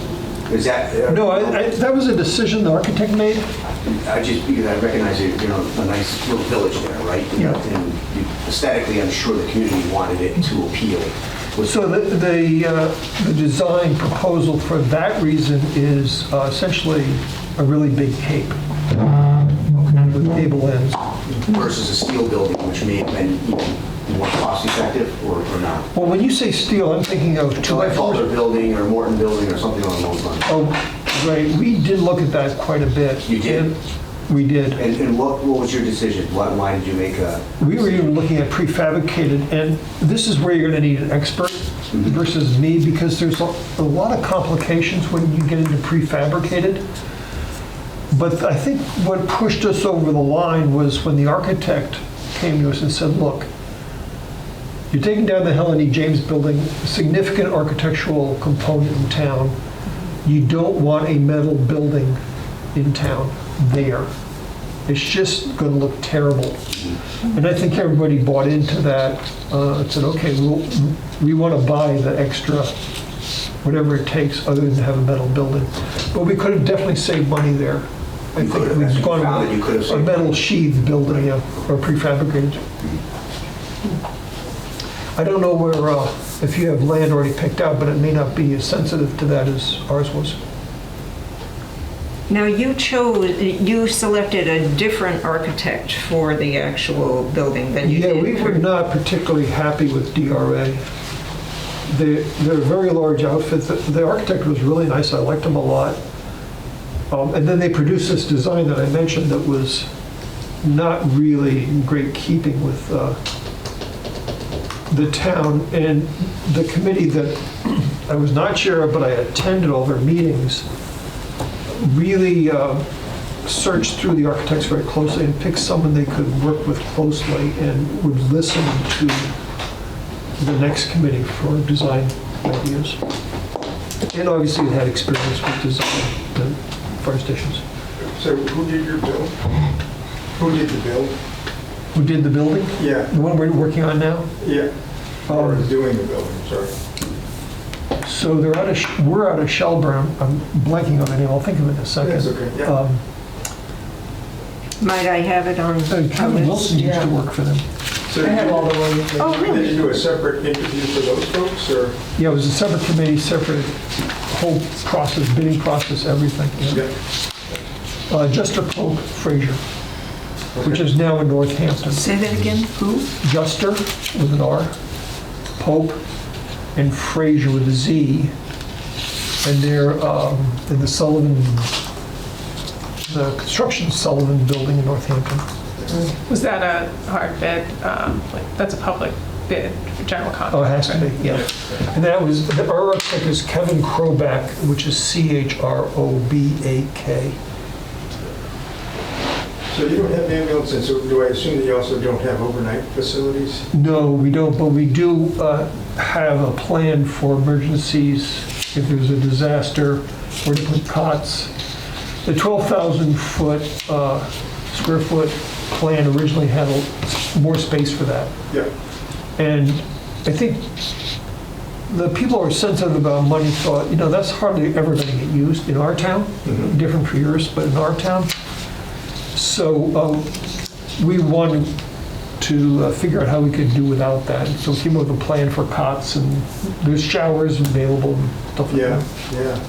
[SPEAKER 9] Is that?
[SPEAKER 8] No, that was a decision the architect made.
[SPEAKER 9] Because I recognize a nice little village there, right?
[SPEAKER 8] Yeah.
[SPEAKER 9] And aesthetically, I'm sure the community wanted it to appeal.
[SPEAKER 8] So the design proposal for that reason is essentially a really big cape with gable ends.
[SPEAKER 9] Versus a steel building, which may have been even more cost effective, or not?
[SPEAKER 8] Well, when you say steel, I'm thinking of
[SPEAKER 9] So like
[SPEAKER 8] 2x4s.
[SPEAKER 9] Butler building or Morton building or something along those lines.
[SPEAKER 8] Oh, right. We did look at that quite a bit.
[SPEAKER 9] You did?
[SPEAKER 8] And we did.
[SPEAKER 9] And what was your decision? Why did you make a?
[SPEAKER 8] We were even looking at prefabricated, and this is where you're going to need an expert versus me, because there's a lot of complications when you get into prefabricated. But I think what pushed us over the line was when the architect came to us and said, look, you're taking down the Helen E. James building, a significant architectural component in town. You don't want a metal building in town there. It's just going to look terrible. And I think everybody bought into that and said, okay, we want to buy the extra, whatever it takes, other than to have a metal building. But we could have definitely saved money there. I think we've gone with a metal sheathed building, or prefabricated. I don't know where, if you have land already picked out, but it may not be as sensitive to that as ours was.
[SPEAKER 6] Now, you selected a different architect for the actual building than you
[SPEAKER 8] Yeah,
[SPEAKER 6] did.
[SPEAKER 8] we were not particularly happy with DRA. They're a very large outfit. The architect was really nice. I liked him a lot. And then they produced this design that I mentioned that was not really in great keeping with the town. And the committee that I was not chair of, but I attended all their meetings, really searched through the architects very closely and picked someone they could work with closely and would listen to the next committee for design ideas. And obviously it had experience with design and fire stations.
[SPEAKER 7] So who did your bill? Who did the bill?
[SPEAKER 8] Who did the building?
[SPEAKER 7] Yeah,
[SPEAKER 8] The one we're working on now?
[SPEAKER 7] yeah. Or doing the building, sorry.
[SPEAKER 8] So we're out of Shelburne. I'm blanking on the name. I'll think of it in a second.
[SPEAKER 7] That's okay, yeah.
[SPEAKER 6] Might I have it on?
[SPEAKER 8] Kevin Wilson used to work for them.
[SPEAKER 7] So
[SPEAKER 4] I have all the ones.
[SPEAKER 6] Oh, really?
[SPEAKER 7] Did you do a separate interview for those folks, or?
[SPEAKER 8] Yeah, it was a separate committee, separate whole process, bidding process, everything. Yeah. Juster Pope Fraser, which is now in Northampton.
[SPEAKER 6] Say that again, who?
[SPEAKER 8] Juster with an R, Pope, and Fraser with a Z. And they're in the construction Sullivan building in Northampton.
[SPEAKER 2] Was that a hard bid? That's a public bid for general contractor?
[SPEAKER 8] Oh, it has to be, yeah. And that was, our architect is Kevin Kroback, which is Chrobak.
[SPEAKER 7] So you don't have ambulances, so do I assume that you also don't have overnight facilities?
[SPEAKER 8] No, we don't, but we do have a plan for emergencies if there's a disaster, where to put cots. The 12,000 square foot plan originally had more space for that.
[SPEAKER 7] Yeah.
[SPEAKER 8] And I think the people who are sensitive about money thought, that's hardly ever going to get used in our town, different for yours, but in our town. So we wanted to figure out how we could do without that. So we came up with a plan for cots, and there's showers available and stuff like that.
[SPEAKER 7] Yeah,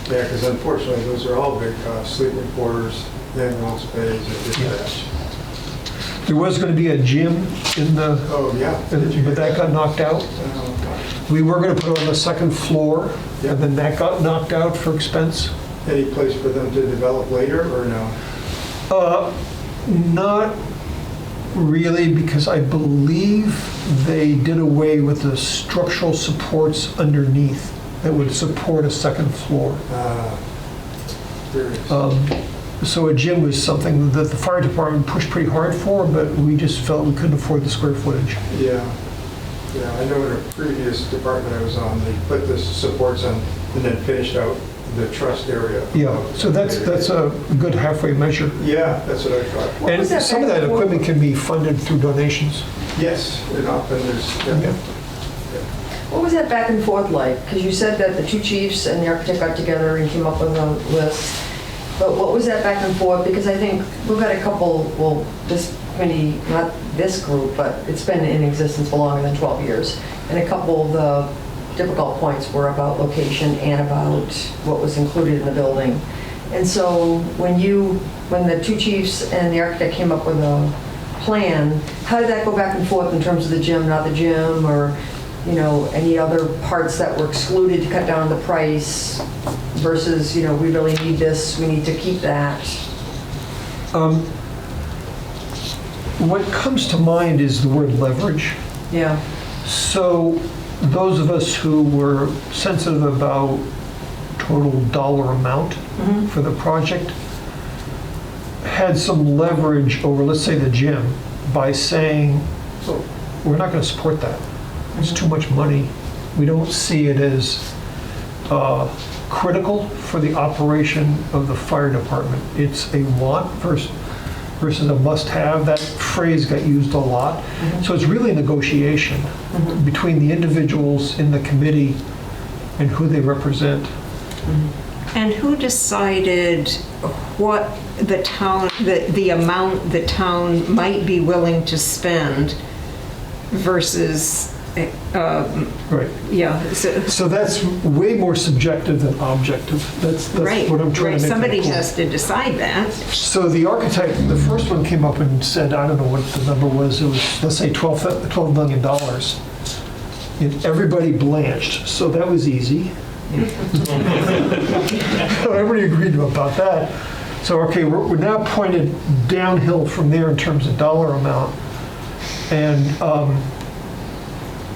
[SPEAKER 7] because unfortunately, those are all big costs, sleeping quarters, ambulance bays, and dispatch.
[SPEAKER 8] There was going to be a gym in the,
[SPEAKER 7] Oh, yeah.
[SPEAKER 8] but that got knocked out. We were going to put it on the second floor, and then that got knocked out for expense.
[SPEAKER 7] Any place for them to develop later, or no?
[SPEAKER 8] Not really, because I believe they did away with the structural supports underneath that would support a second floor.
[SPEAKER 7] Curious.
[SPEAKER 8] So a gym was something that the fire department pushed pretty hard for, but we just felt we couldn't afford the square footage.
[SPEAKER 7] Yeah, I know in a previous department I was on, they put the supports on and then finished out the truss area.
[SPEAKER 8] Yeah, so that's a good halfway measure.
[SPEAKER 7] Yeah, that's what I thought.
[SPEAKER 8] And some of that equipment can be funded through donations.
[SPEAKER 7] Yes, and often there's,
[SPEAKER 8] Yeah.
[SPEAKER 4] What was that back and forth like? Because you said that the two chiefs and the architect got together and came up with a list. But what was that back and forth? Because I think we've got a couple, well, this committee, not this group, but it's been in existence for longer than 12 years. And a couple of the difficult points were about location and about what was included in the building. And so when the two chiefs and the architect came up with a plan, how did that go back and forth in terms of the gym, not the gym, or any other parts that were excluded to cut down the price versus, we really need this, we need to keep that?
[SPEAKER 8] What comes to mind is the word leverage.
[SPEAKER 4] Yeah.
[SPEAKER 8] So those of us who were sensitive about total dollar amount for the project had some leverage over, let's say, the gym by saying, we're not going to support that. It's too much money. We don't see it as critical for the operation of the fire department. It's a want versus a must-have. That phrase got used a lot. So it's really a negotiation between the individuals in the committee and who they represent.
[SPEAKER 6] And who decided what the town, the amount the town might be willing to spend versus
[SPEAKER 8] Right.
[SPEAKER 6] Yeah, so,
[SPEAKER 8] So that's way more subjective than objective. That's
[SPEAKER 6] right,
[SPEAKER 8] what I'm trying
[SPEAKER 6] right.
[SPEAKER 8] to make.
[SPEAKER 6] Somebody
[SPEAKER 8] that point.
[SPEAKER 6] has to decide that.
[SPEAKER 8] So the architect, the first one came up and said, I don't know what the number was, it was, let's say $12 million. And everybody blanched, so that was easy. So everybody agreed about that. So, okay, we're now pointed downhill from there in terms of dollar amount. And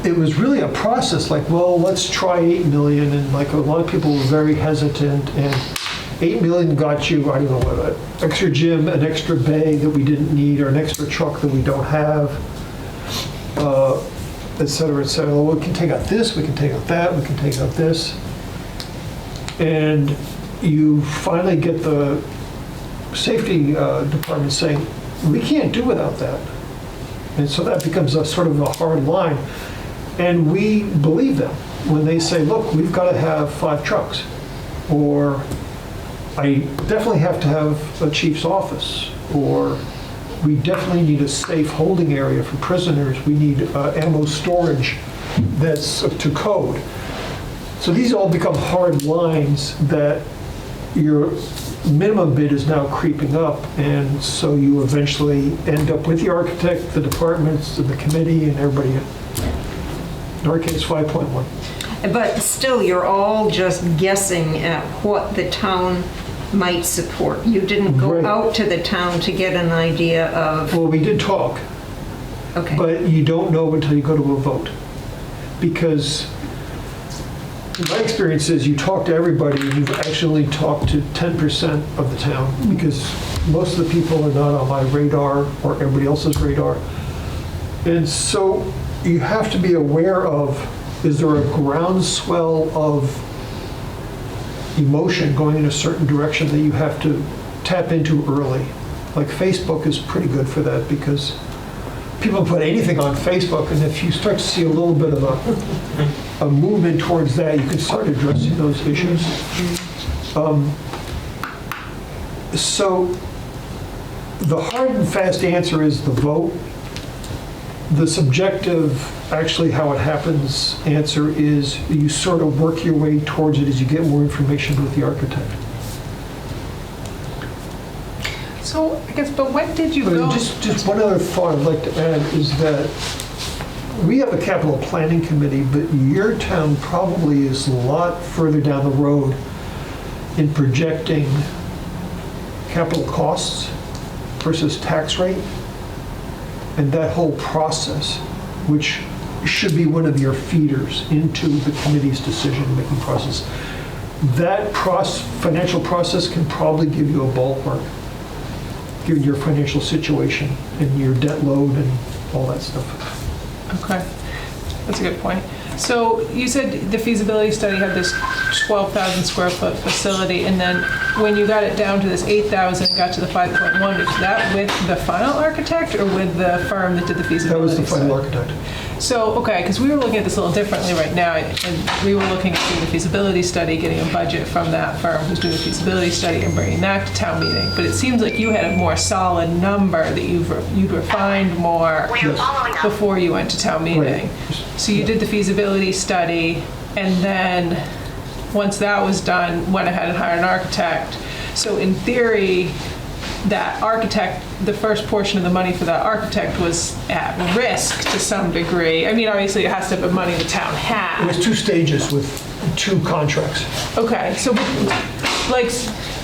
[SPEAKER 8] it was really a process, like, well, let's try 8 million, and like a lot of people were very hesitant, and 8 million got you, I don't know what, an extra gym, an extra bay that we didn't need, or an extra truck that we don't have, et cetera, et cetera. Well, we can take out this, we can take out that, we can take out this. And you finally get the safety department saying, we can't do without that. And so that becomes a sort of a hard line. And we believe them when they say, look, we've got to have 5 trucks. Or I definitely have to have a chief's office. Or we definitely need a safe holding area for prisoners. We need ammo storage that's up to code. So these all become hard lines that your minimum bid is now creeping up, and so you eventually end up with the architect, the departments, and the committee, and everybody. In our case, 5.1.
[SPEAKER 6] But still, you're all just guessing at what the town might support. You didn't go
[SPEAKER 8] Right.
[SPEAKER 6] out to the town to get an idea of,
[SPEAKER 8] Well, we did talk,
[SPEAKER 6] okay.
[SPEAKER 8] but you don't know until you go to a vote. Because my experience is you talk to everybody, and you've actually talked to 10% of the town, because most of the people are not on my radar or everybody else's radar. And so you have to be aware of, is there a groundswell of emotion going in a certain direction that you have to tap into early? Like Facebook is pretty good for that, because people put anything on Facebook, and if you start to see a little bit of a movement towards that, you can start addressing those issues. So the hard and fast answer is the vote. The subjective, actually how it happens answer is you sort of work your way towards it as you get more information with the architect.
[SPEAKER 2] So, I guess, but when did you
[SPEAKER 8] But
[SPEAKER 2] go?
[SPEAKER 8] just one other thought I'd like to add is that we have a capital planning committee, but your town probably is a lot further down the road in projecting capital costs versus tax rate, and that whole process, which should be one of your feeders into the committee's decision-making process. That financial process can probably give you a ballpark, given your financial situation and your debt load and all that stuff.
[SPEAKER 2] Okay, that's a good point. So you said the feasibility study had this 12,000 square foot facility, and then when you got it down to this 8,000, got to the 5.1, was that with the final architect or with the firm that did the feasibility
[SPEAKER 8] That was the
[SPEAKER 2] study?
[SPEAKER 8] final architect.
[SPEAKER 2] So, okay, because we were looking at this a little differently right now, and we were looking at doing the feasibility study, getting a budget from that firm who's doing the feasibility study and bringing that to town meeting. But it seems like you had a more solid number that you'd refined more before you went to town meeting. So you did the feasibility study, and then once that was done, went ahead and hired an architect. So in theory, that architect, the first portion of the money for that architect was at risk to some degree. I mean, obviously it has to have money the town
[SPEAKER 8] It
[SPEAKER 2] had.
[SPEAKER 8] was 2 stages with 2 contracts.
[SPEAKER 2] Okay, so like,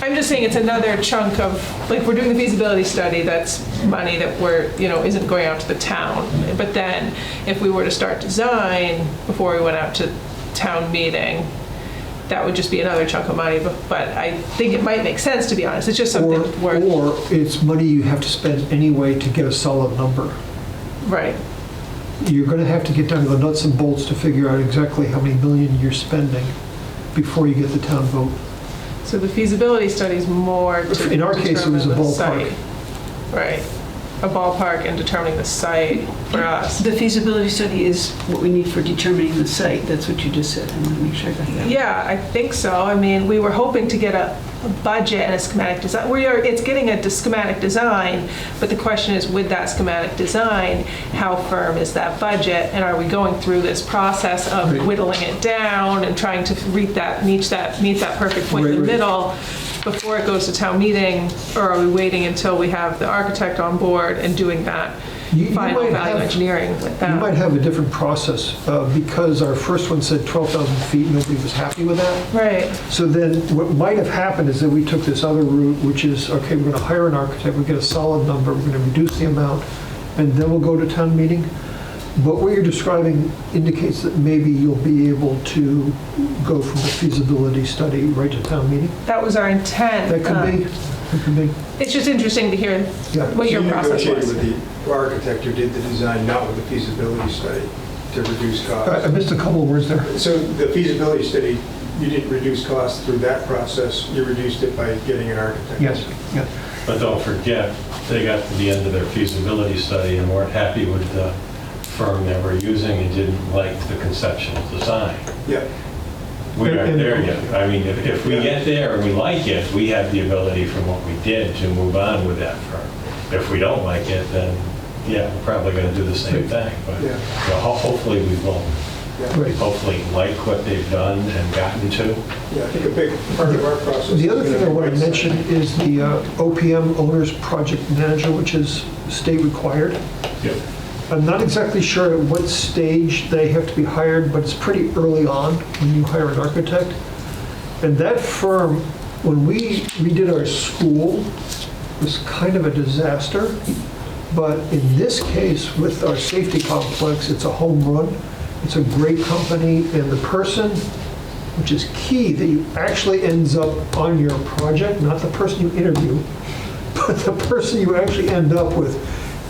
[SPEAKER 2] I'm just saying it's another chunk of, like, we're doing the feasibility study, that's money that isn't going out to the town. But then if we were to start design before we went out to town meeting, that would just be another chunk of money, but I think it might make sense, to be honest. It's just something worth...
[SPEAKER 8] Or it's money you have to spend anyway to get a solid number.
[SPEAKER 2] Right.
[SPEAKER 8] You're going to have to get down to the nuts and bolts to figure out exactly how many million you're spending before you get the town vote.
[SPEAKER 2] So the feasibility study is more to
[SPEAKER 8] In our case, it was a
[SPEAKER 2] determine the
[SPEAKER 8] ballpark.
[SPEAKER 2] site. Right. a ballpark in determining the site for us.
[SPEAKER 3] The feasibility study is what we need for determining the site. That's what you just said. I want to make sure I got that.
[SPEAKER 2] Yeah, I think so. I mean, we were hoping to get a budget and a schematic design. It's getting a schematic design, but the question is, with that schematic design, how firm is that budget? And are we going through this process of whittling it down and trying to meet that perfect point in the middle before it goes to town meeting? Or are we waiting until we have the architect on board and doing that final value engineering with that?
[SPEAKER 8] You might have a different process because our first one said 12,000 feet. Nobody was happy with that.
[SPEAKER 2] Right.
[SPEAKER 8] So then what might have happened is that we took this other route, which is, okay, we're going to hire an architect, we get a solid number, we're going to reduce the amount, and then we'll go to town meeting. But what you're describing indicates that maybe you'll be able to go from the feasibility study right to town meeting.
[SPEAKER 2] That was our intent.
[SPEAKER 8] That could be. It could be.
[SPEAKER 2] It's just interesting to hear what your process
[SPEAKER 7] You
[SPEAKER 2] was.
[SPEAKER 7] negotiated with the architect who did the design, not with the feasibility study, to reduce
[SPEAKER 8] I
[SPEAKER 7] costs.
[SPEAKER 8] missed a couple of words there.
[SPEAKER 7] So the feasibility study, you didn't reduce costs through that process, you reduced it by getting an architect.
[SPEAKER 8] Yes. Yeah.
[SPEAKER 5] But don't forget, they got to the end of their feasibility study and weren't happy with the firm they were using and didn't like the conceptual design.
[SPEAKER 7] Yeah.
[SPEAKER 5] We aren't there yet. I mean, if we get there and we like it, we have the ability from what we did to move on with that firm. If we don't like it, then, yeah, we're probably going to do the same thing. But
[SPEAKER 7] Yeah.
[SPEAKER 5] you know, hopefully we will
[SPEAKER 7] Yeah.
[SPEAKER 5] hopefully like what they've done and gotten to.
[SPEAKER 7] Yeah, I think a big part of our process.
[SPEAKER 8] The
[SPEAKER 7] is
[SPEAKER 8] other thing
[SPEAKER 7] gonna
[SPEAKER 8] I
[SPEAKER 7] be
[SPEAKER 8] want to
[SPEAKER 7] right
[SPEAKER 8] mention
[SPEAKER 7] side.
[SPEAKER 8] is the OPM Owner's Project Manager, which is state required.
[SPEAKER 5] Yep.
[SPEAKER 8] I'm not exactly sure at what stage they have to be hired, but it's pretty early on when you hire an architect. And that firm, when we redid our school, was kind of a disaster. But in this case, with our safety complex, it's a home run. It's a great company, and the person, which is key, that you actually ends up on your project, not the person you interview, but the person you actually end up with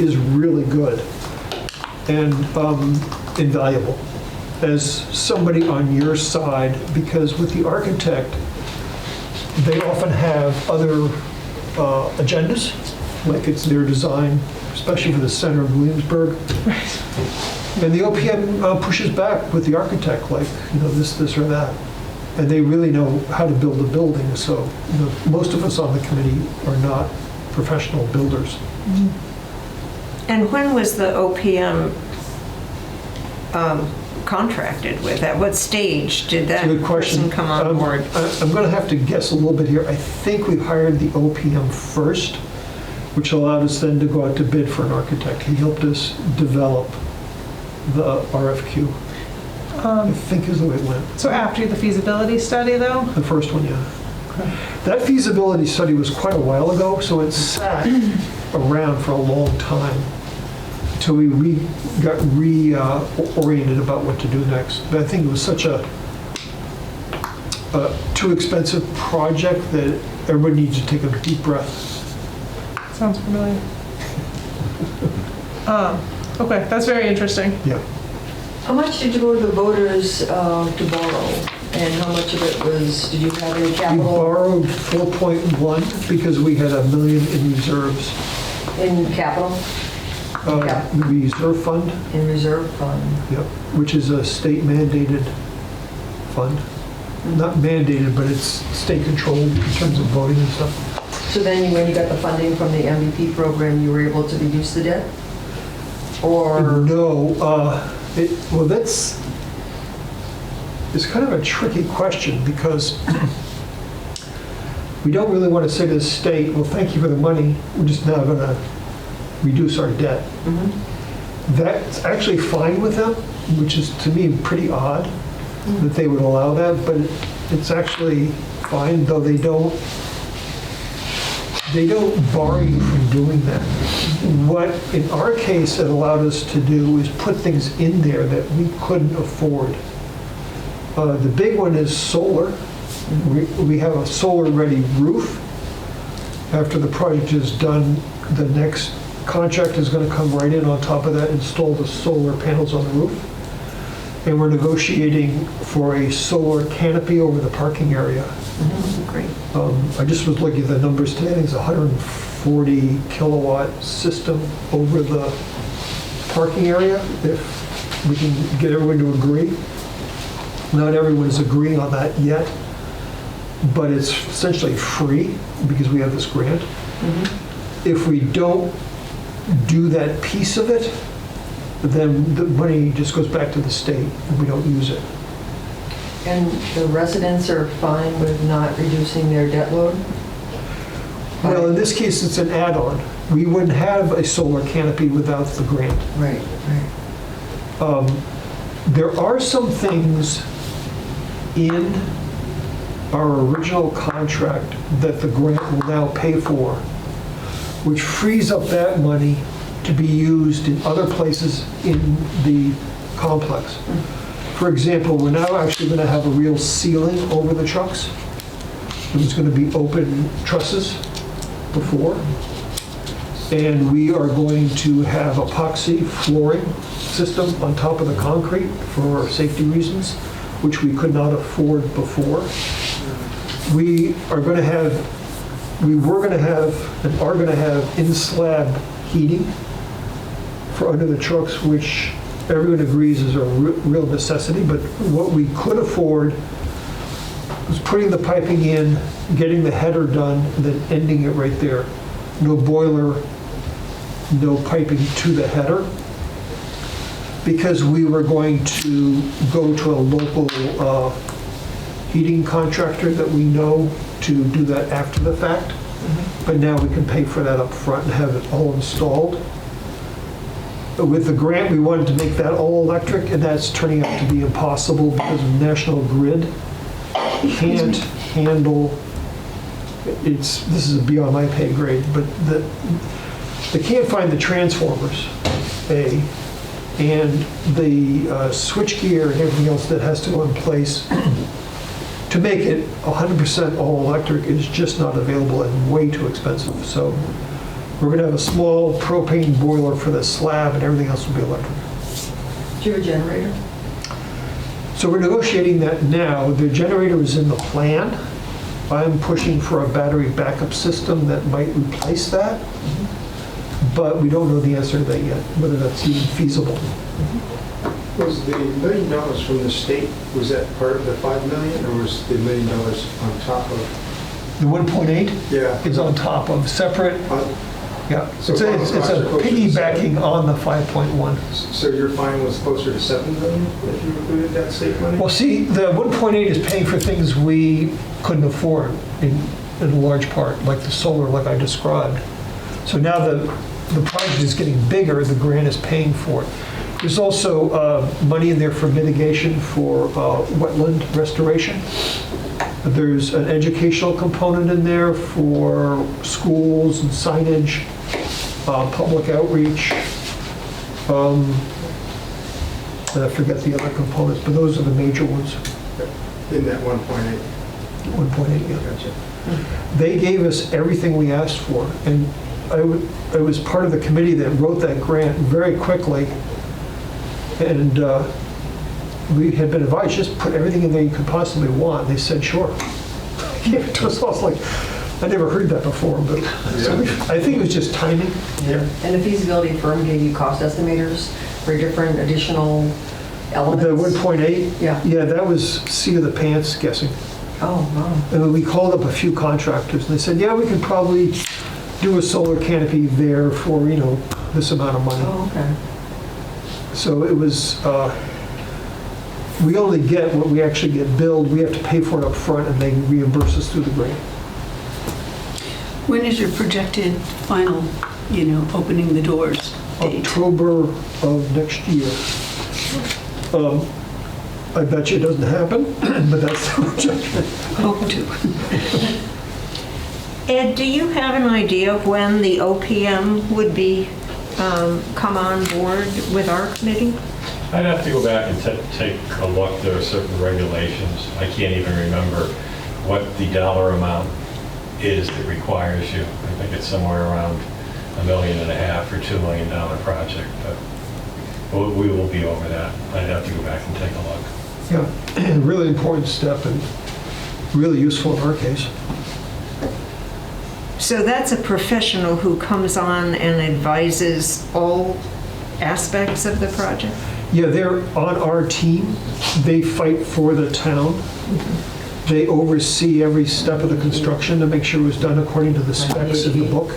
[SPEAKER 8] is really good and invaluable as somebody on your side, because with the architect, they often have other agendas, like it's their design, especially for the center of Williamsburg. And the OPM pushes back with the architect, like, you know, this or that. And they really know how to build a building, so, you know, most of us on the committee are not professional builders.
[SPEAKER 6] And when was the OPM contracted with? At what stage did that
[SPEAKER 8] It's a good question.
[SPEAKER 6] person come on board?
[SPEAKER 8] I'm going to have to guess a little bit here. I think we hired the OPM first, which allowed us then to go out to bid for an architect. He helped us develop the RFQ. I think is the way it went.
[SPEAKER 2] So after the feasibility study, though?
[SPEAKER 8] The first one, yeah. That feasibility study was quite a while ago, so it sat around for a long time until we got reoriented about what to do next. But I think it was such a too expensive project that everybody needs to take a deep breath.
[SPEAKER 2] Sounds familiar. Okay, that's very interesting.
[SPEAKER 8] Yeah.
[SPEAKER 4] How much did you go to the voters to borrow? And how much of it was, did you have any
[SPEAKER 8] We
[SPEAKER 4] capital
[SPEAKER 8] borrowed 4.1 because we had $1 million in reserves.
[SPEAKER 4] in capital,
[SPEAKER 8] The reserve fund,
[SPEAKER 4] in reserve fund?
[SPEAKER 8] yep, which is a state mandated fund. Not mandated, but it's state controlled in terms of voting and stuff.
[SPEAKER 4] So then when you got the funding from the MVP program, you were able to reduce the debt? Or,
[SPEAKER 8] No, well, it's kind of a tricky question because we don't really want to say to the state, well, thank you for the money, we're just now going to reduce our debt. That's actually fine with them, which is to me pretty odd that they would allow that, but it's actually fine, though they don't bar you from doing that. What, in our case, it allowed us to do is put things in there that we couldn't afford. The big one is solar. We have a solar-ready roof. After the project is done, the next contract is going to come right in on top of that, install the solar panels on the roof. And we're negotiating for a solar canopy over the parking area.
[SPEAKER 6] Great.
[SPEAKER 8] I just was looking at the numbers today, I think it's $140 40 kilowatt system over the parking area, if we can get everyone to agree. Not everyone is agreeing on that yet, but it's essentially free because we have this grant. If we don't do that piece of it, then the money just goes back to the state if we don't use it.
[SPEAKER 4] And the residents are fine with not reducing their debt load?
[SPEAKER 8] Well, in this case, it's an add-on. We wouldn't have a solar canopy without the grant.
[SPEAKER 4] Right, right.
[SPEAKER 8] There are some things in our original contract that the grant will now pay for, which frees up that money to be used in other places in the complex. For example, we're now actually going to have a real ceiling over the trucks. There's going to be open trusses before. And we are going to have epoxy flooring system on top of the concrete for safety reasons, which we could not afford before. We were going to have and are going to have in-slab heating for under the trucks, which everyone agrees is a real necessity, but what we could afford was putting the piping in, getting the header done, and then ending it right there. No boiler, no piping to the header, because we were going to go to a local heating contractor that we know to do that after the fact. But now we can pay for that up front and have it all installed. With the grant, we wanted to make that all electric, and that's turning out to be impossible because National Grid can't handle, this is beyond my pay grade, but they can't find the transformers, and the switchgear and everything else that has to go in place to make it 100% all electric is just not available and way too expensive. So we're going to have a small propane boiler for the slab, and everything else will be electric.
[SPEAKER 4] Do you have a generator?
[SPEAKER 8] So we're negotiating that now. The generator is in the plan. I'm pushing for a battery backup system that might replace that, but we don't know the answer to that yet, whether that's even feasible.
[SPEAKER 7] Was the $1 million from the state, was that part of the $5 million, or was the $1 million on top of?
[SPEAKER 8] The 1.8
[SPEAKER 7] Yeah.
[SPEAKER 8] is on top of separate. Yeah,
[SPEAKER 7] So
[SPEAKER 8] it's a piggybacking on the 5.1.
[SPEAKER 7] So you're fine with closer to $7 million if you included that state money?
[SPEAKER 8] Well, see, the 1.8 is paying for things we couldn't afford in a large part, like the solar, like I described. So now the project is getting bigger, the grant is paying for it. There's also money in there for mitigation for wetland restoration. There's an educational component in there for schools and signage, public outreach. And I forget the other components, but those are the major ones.
[SPEAKER 7] In that 1.8?
[SPEAKER 8] 1.8, yeah.
[SPEAKER 7] Gotcha.
[SPEAKER 8] They gave us everything we asked for, and I was part of the committee that wrote that grant very quickly, and we had been advised, just put everything in there you could possibly want. They said, sure. Gave it to us. I was like, I never heard that before, but so I think it was just timing.
[SPEAKER 4] Yeah. And the feasibility firm gave you cost estimators for different additional elements?
[SPEAKER 8] The 1.8?
[SPEAKER 4] Yeah.
[SPEAKER 8] Yeah, that was seat of the pants guessing.
[SPEAKER 4] Oh, wow.
[SPEAKER 8] And we called up a few contractors, and they said, yeah, we could probably do a solar canopy there for, this amount of money.
[SPEAKER 4] Oh, okay.
[SPEAKER 8] So it was, we only get what we actually get billed. We have to pay for it up front, and they reimburse us through the grant.
[SPEAKER 10] When is your projected final, opening the doors date?
[SPEAKER 8] October of next year. I bet you it doesn't happen, but that's the projection.
[SPEAKER 10] Hope to.
[SPEAKER 6] Ed, do you have an idea of when the OPM would be come on board with our committee?
[SPEAKER 5] I'd have to go back and take a look. There are certain regulations. I can't even remember what the dollar amount is that requires you. I think it's somewhere around $1.5 million or $2 million project, but we will be over that. I'd have to go back and take a look.
[SPEAKER 8] Yeah, really important step and really useful in our case.
[SPEAKER 6] So that's a professional who comes on and advises all aspects of the project?
[SPEAKER 8] Yeah, they're on our team. They fight for the town. They oversee every step of the construction to make sure it was done according to the specs in the book.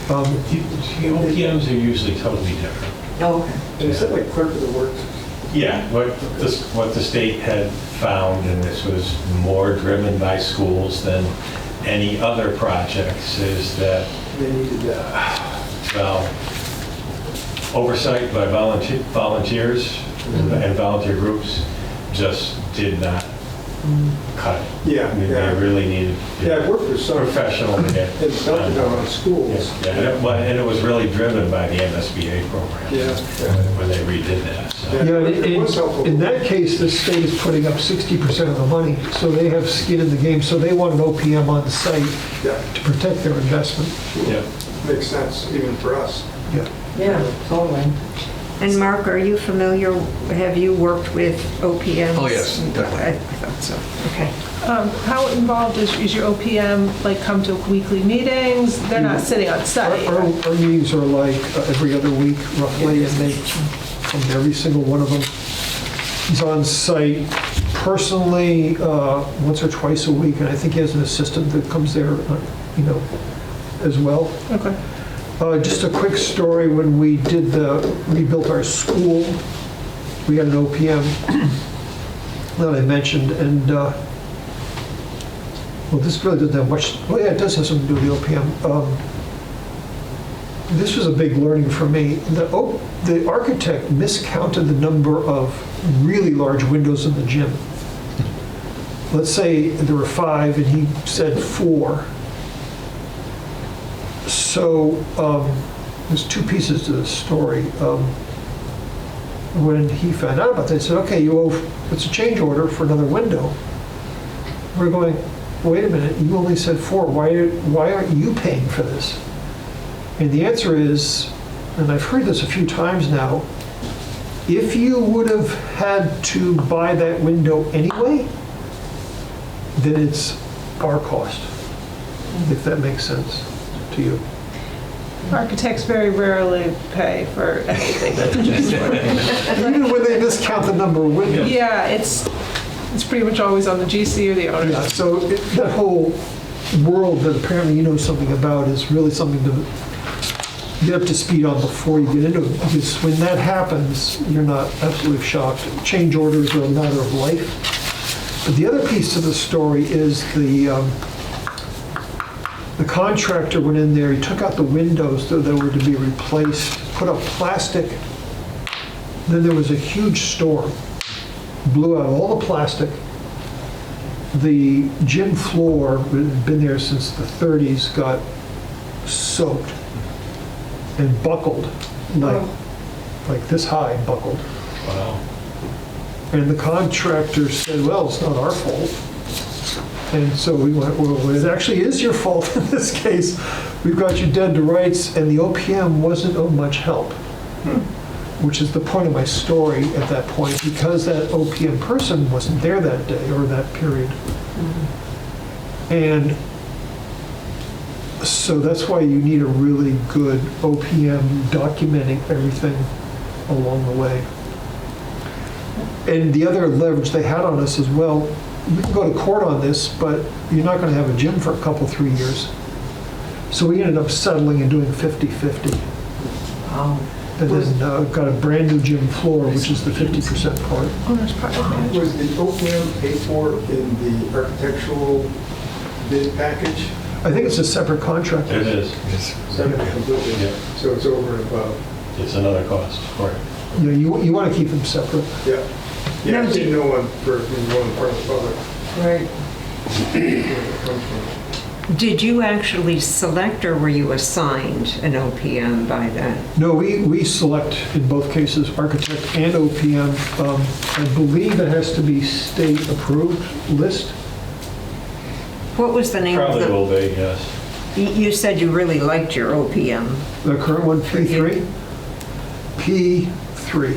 [SPEAKER 5] The OPMs are usually totally different.
[SPEAKER 4] Oh, okay.
[SPEAKER 7] And is that like clerk of the works?
[SPEAKER 5] Yeah, what the state had found, and this was more driven by schools than any other projects, is that,
[SPEAKER 7] They needed that.
[SPEAKER 5] well, oversight by volunteers and volunteer groups just did not cut it.
[SPEAKER 7] Yeah,
[SPEAKER 5] I mean,
[SPEAKER 7] yeah.
[SPEAKER 5] they really needed
[SPEAKER 7] Yeah, I've worked with some.
[SPEAKER 5] professional to get
[SPEAKER 7] It's done on schools.
[SPEAKER 5] Yeah, and it was really driven by the MSBA program.
[SPEAKER 7] Yeah.
[SPEAKER 5] When they redid that. So.
[SPEAKER 8] Yeah,
[SPEAKER 7] It was helpful.
[SPEAKER 8] in that case, the state is putting up 60% of the money, so they have skin in the game, so they want an OPM on the site
[SPEAKER 7] Yeah,
[SPEAKER 8] to protect their investment.
[SPEAKER 5] Yeah.
[SPEAKER 7] makes sense, even for us.
[SPEAKER 8] Yeah.
[SPEAKER 4] Yeah, totally.
[SPEAKER 6] And Mark, are you familiar, have you worked with OPMs?
[SPEAKER 11] Oh, yes, definitely.
[SPEAKER 6] I thought so, okay.
[SPEAKER 2] How involved is your OPM, like come to weekly meetings? They're not sitting on site.
[SPEAKER 8] Our meetings are like every other week roughly, and they come to every single one of them. He's on site personally once or twice a week, and I think he has an assistant that comes there, as well.
[SPEAKER 2] Okay.
[SPEAKER 8] Just a quick story, when we rebuilt our school, we had an OPM that I mentioned, and, well, this really doesn't have much, well, yeah, it does have something to do with the OPM. This was a big learning for me. The architect miscounted the number of really large windows in the gym. Let's say there were 5, and he said 4. So there's 2 pieces to this story. When he found out about this, he said, okay, it's a change order for another window. We're going, wait a minute, you only said 4. Why aren't you paying for this? And the answer is, and I've heard this a few times now, if you would have had to buy that window anyway, then it's our cost, if that makes sense to you.
[SPEAKER 2] Architects very rarely pay for anything that's a change order.
[SPEAKER 8] Even when they discount the number of windows.
[SPEAKER 2] Yeah, it's pretty much always on the GC or the owner.
[SPEAKER 8] Yeah, so that whole world that apparently you know something about is really something to get up to speed on before you get into it. Because when that happens, you're not absolutely shocked. Change orders are a matter of life. But the other piece to the story is the contractor went in there, he took out the windows that were to be replaced, put up plastic. Then there was a huge storm, blew out all the plastic. The gym floor, that had been there since the 30s, got soaked and buckled, like this high buckled.
[SPEAKER 5] Wow.
[SPEAKER 8] And the contractor said, well, it's not our fault. And so we went, well, it actually is your fault in this case. We've got you dead to rights, and the OPM wasn't of much help, which is the point of my story at that point, because that OPM person wasn't there that day or that period. And so that's why you need a really good OPM documenting everything along the way. And the other leverage they had on us as well, you can go to court on this, but you're not going to have a gym for a couple, 3 years. So we ended up settling and doing 50-50.
[SPEAKER 4] Wow.
[SPEAKER 8] And then got a brand new gym floor, which is the 50% part.
[SPEAKER 2] Owner's project manager.
[SPEAKER 7] Was the OPM paid for in the architectural bid package?
[SPEAKER 8] I think it's a separate contract.
[SPEAKER 5] It is.
[SPEAKER 7] Separate completely?
[SPEAKER 5] Yeah.
[SPEAKER 7] So it's over and above?
[SPEAKER 5] It's another cost for it.
[SPEAKER 8] Yeah, you want to keep them separate.
[SPEAKER 7] Yeah. Yeah, I didn't know one for one part of the public.
[SPEAKER 4] Right.
[SPEAKER 7] Where it comes from.
[SPEAKER 6] Did you actually select or were you assigned an OPM by that?
[SPEAKER 8] No, we select in both cases, architect and OPM. I believe it has to be state approved list.
[SPEAKER 6] What was the name of
[SPEAKER 5] Probably
[SPEAKER 6] the?
[SPEAKER 5] will be, yes.
[SPEAKER 6] You said you really liked your OPM.
[SPEAKER 8] The current one, P3? P3.